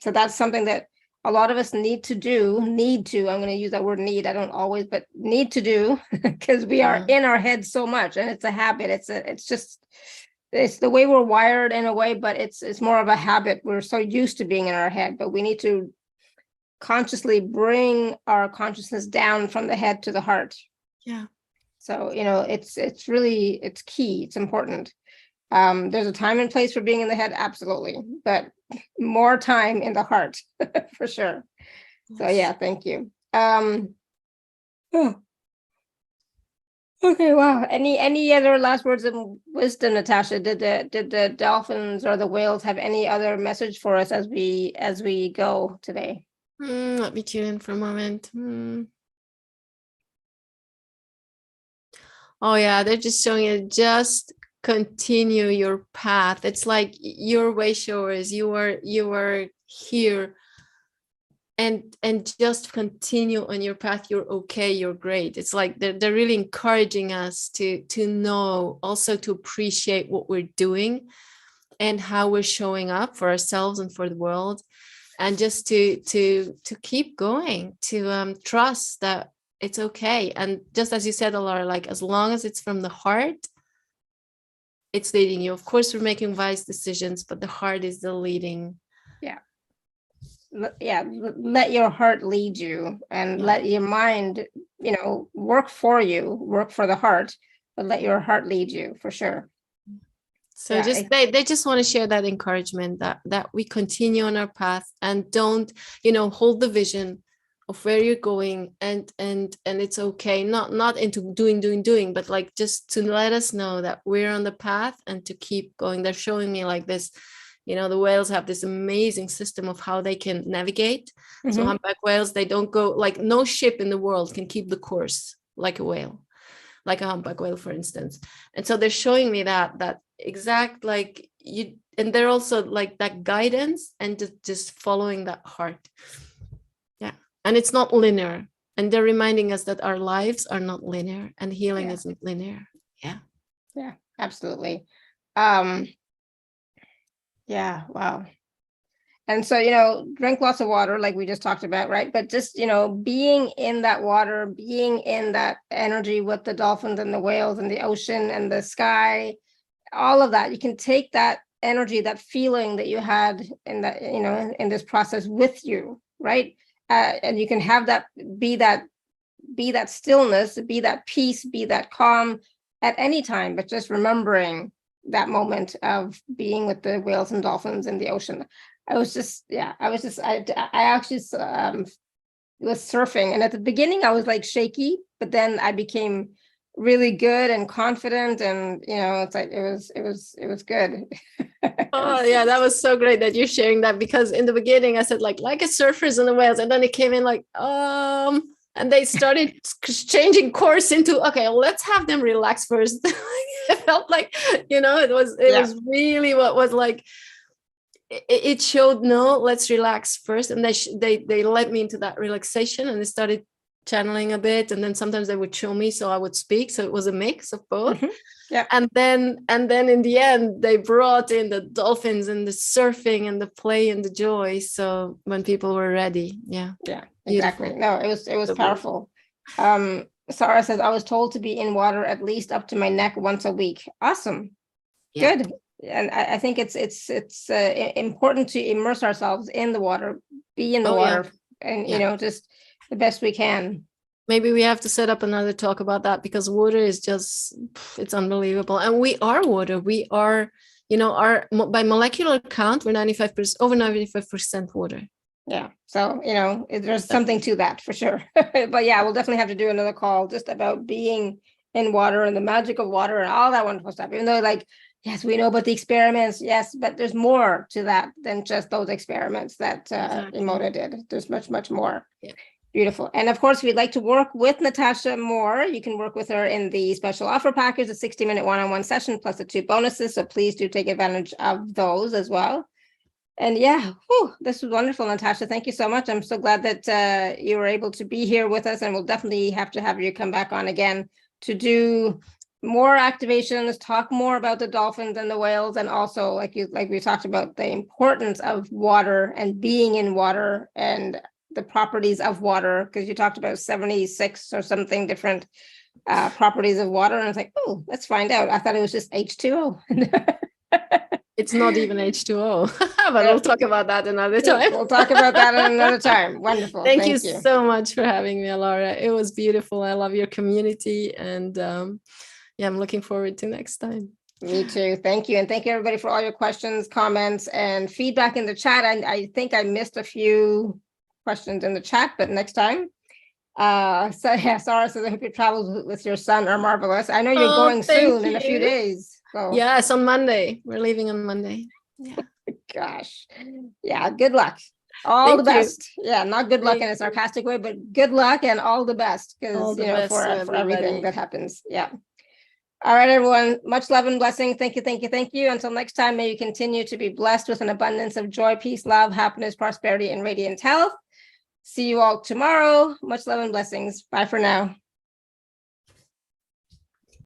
so that's something that a lot of us need to, I'm going to use that word need, I don't always, but need to do, because we are in our head so much, and it's a habit. It's the way we're wired in a way, but it's more of a habit. We're so used to being in our head, but we need to consciously bring our consciousness down from the head to the heart. Yeah. So, it's really, it's key. It's important. There's a time and place for being in the head, absolutely, but more time in the heart for sure. Yes. So yeah, thank you. Okay, wow. Any other last words of wisdom, Natasha? Did the dolphins or the whales have any other message for us as we go today? Let me tune in for a moment. Oh yeah, they're just showing it. Just continue your path. It's like your wayshowers. You are here, and just continue on your path. You're okay. You're great. It's like they're really encouraging us to know, also to appreciate what we're doing and how we're showing up for ourselves and for the world, and just to keep going, to trust that it's okay. And just as you said, Alara, like as long as it's from the heart, it's leading you. Of course, we're making wise decisions, but the heart is the leading. Let your heart lead you, and let your mind, work for you, work for the heart, but let your heart lead you for sure. So they just want to share that encouragement that we continue on our path, and don't, hold the vision of where you're going, and it's okay, not into doing, but like just to let us know that we're on the path and to keep going. They're showing me like this, the whales have this amazing system of how they can navigate. So humpback whales, they don't go, like no ship in the world can keep the course like a whale, like a humpback whale, for instance. And so they're showing me that exact, like you, and they're also like that guidance and just following that heart. And it's not linear. And they're reminding us that our lives are not linear, and healing isn't linear. Yeah, absolutely. Yeah, wow. And so, drink lots of water, like we just talked about, right? But just, being in that water, being in that energy with the dolphins and the whales and the ocean and the sky, all of that, you can take that energy, that feeling that you had in that, in this process with you, right? And you can have that, be that stillness, be that peace, be that calm at any time, but just remembering that moment of being with the whales and dolphins in the ocean. I actually was surfing, and at the beginning I was like shaky, but then I became really good and confident, and it's like it was good. Oh yeah, that was so great that you're sharing that, because in the beginning I said like a surfers and the whales, and then it came in like and they started changing course into, okay, let's have them relax first. It felt like, it was really what was like, it showed, no, let's relax first. And they led me into that relaxation, and they started channeling a bit, and then sometimes they would show me, so I would speak. So it was a mix of both. And then in the end they brought in the dolphins and the surfing and the play and the joy. So when people were ready, exactly. No, it was so powerful. Sarah says, I was told to be in water at least up to my neck once a week. Awesome. Good. And I think it's important to immerse ourselves in the water, be in the Oh, yeah. water, and Yeah. just the best we can. Maybe we have to set up another talk about that, because water is just, it's unbelievable. And we are water. We are, by molecular count, we're 95%, over 95% water. Yeah. So, there's something to that for sure. But yeah, we'll definitely have to do another call just about being in water and the magic of water and all that wonderful stuff. Even though, like, yes, we know about the experiments. Yes, but there's more to that than just those experiments that Exactly. Emota did. There's much, much more. Yeah. Beautiful. And of course, if you'd like to work with Natasa more, you can work with her in the special offer package, a 60-minute one-on-one session plus the 2 bonuses. So please do take advantage of those as well. And yeah, this was wonderful, Natasa. Thank you so much. I'm so glad that you were able to be here with us, and we'll definitely have to have you come back on again to do more activations, talk more about the dolphins and the whales, and also like we talked about the importance of water and being in water and the properties of water, because you talked about 76 or something different properties of water, and I was like, oh, let's find out. I thought it was just H2O. It's not even H2O, but we'll talk about that another time. We'll talk about that another time. Wonderful. Thank you so much for having me, Laura. It was beautiful. I love your community, and I'm looking forward to next time. Me too. Thank you. And thank you, everybody, for all your questions, comments, and feedback in the chat. I think I missed a few questions in the chat, but next time. So yeah, Sarah says, I hope your travels with your son are marvelous. I know you're going soon in a few days. So yes, on Monday. We're leaving on Monday. Yeah. Gosh. Yeah, good luck. All the best. Yeah, not good luck in a Thank sarcastic way, but good luck and all the best, because for everybody. everything that happens. Yeah. All right, everyone. Much love and blessing. Thank you, thank you, thank you. Until next time, may you continue to be blessed with an abundance of joy, peace, love, happiness, prosperity, and radiant health. See you all tomorrow. Much love and blessings. Bye for now.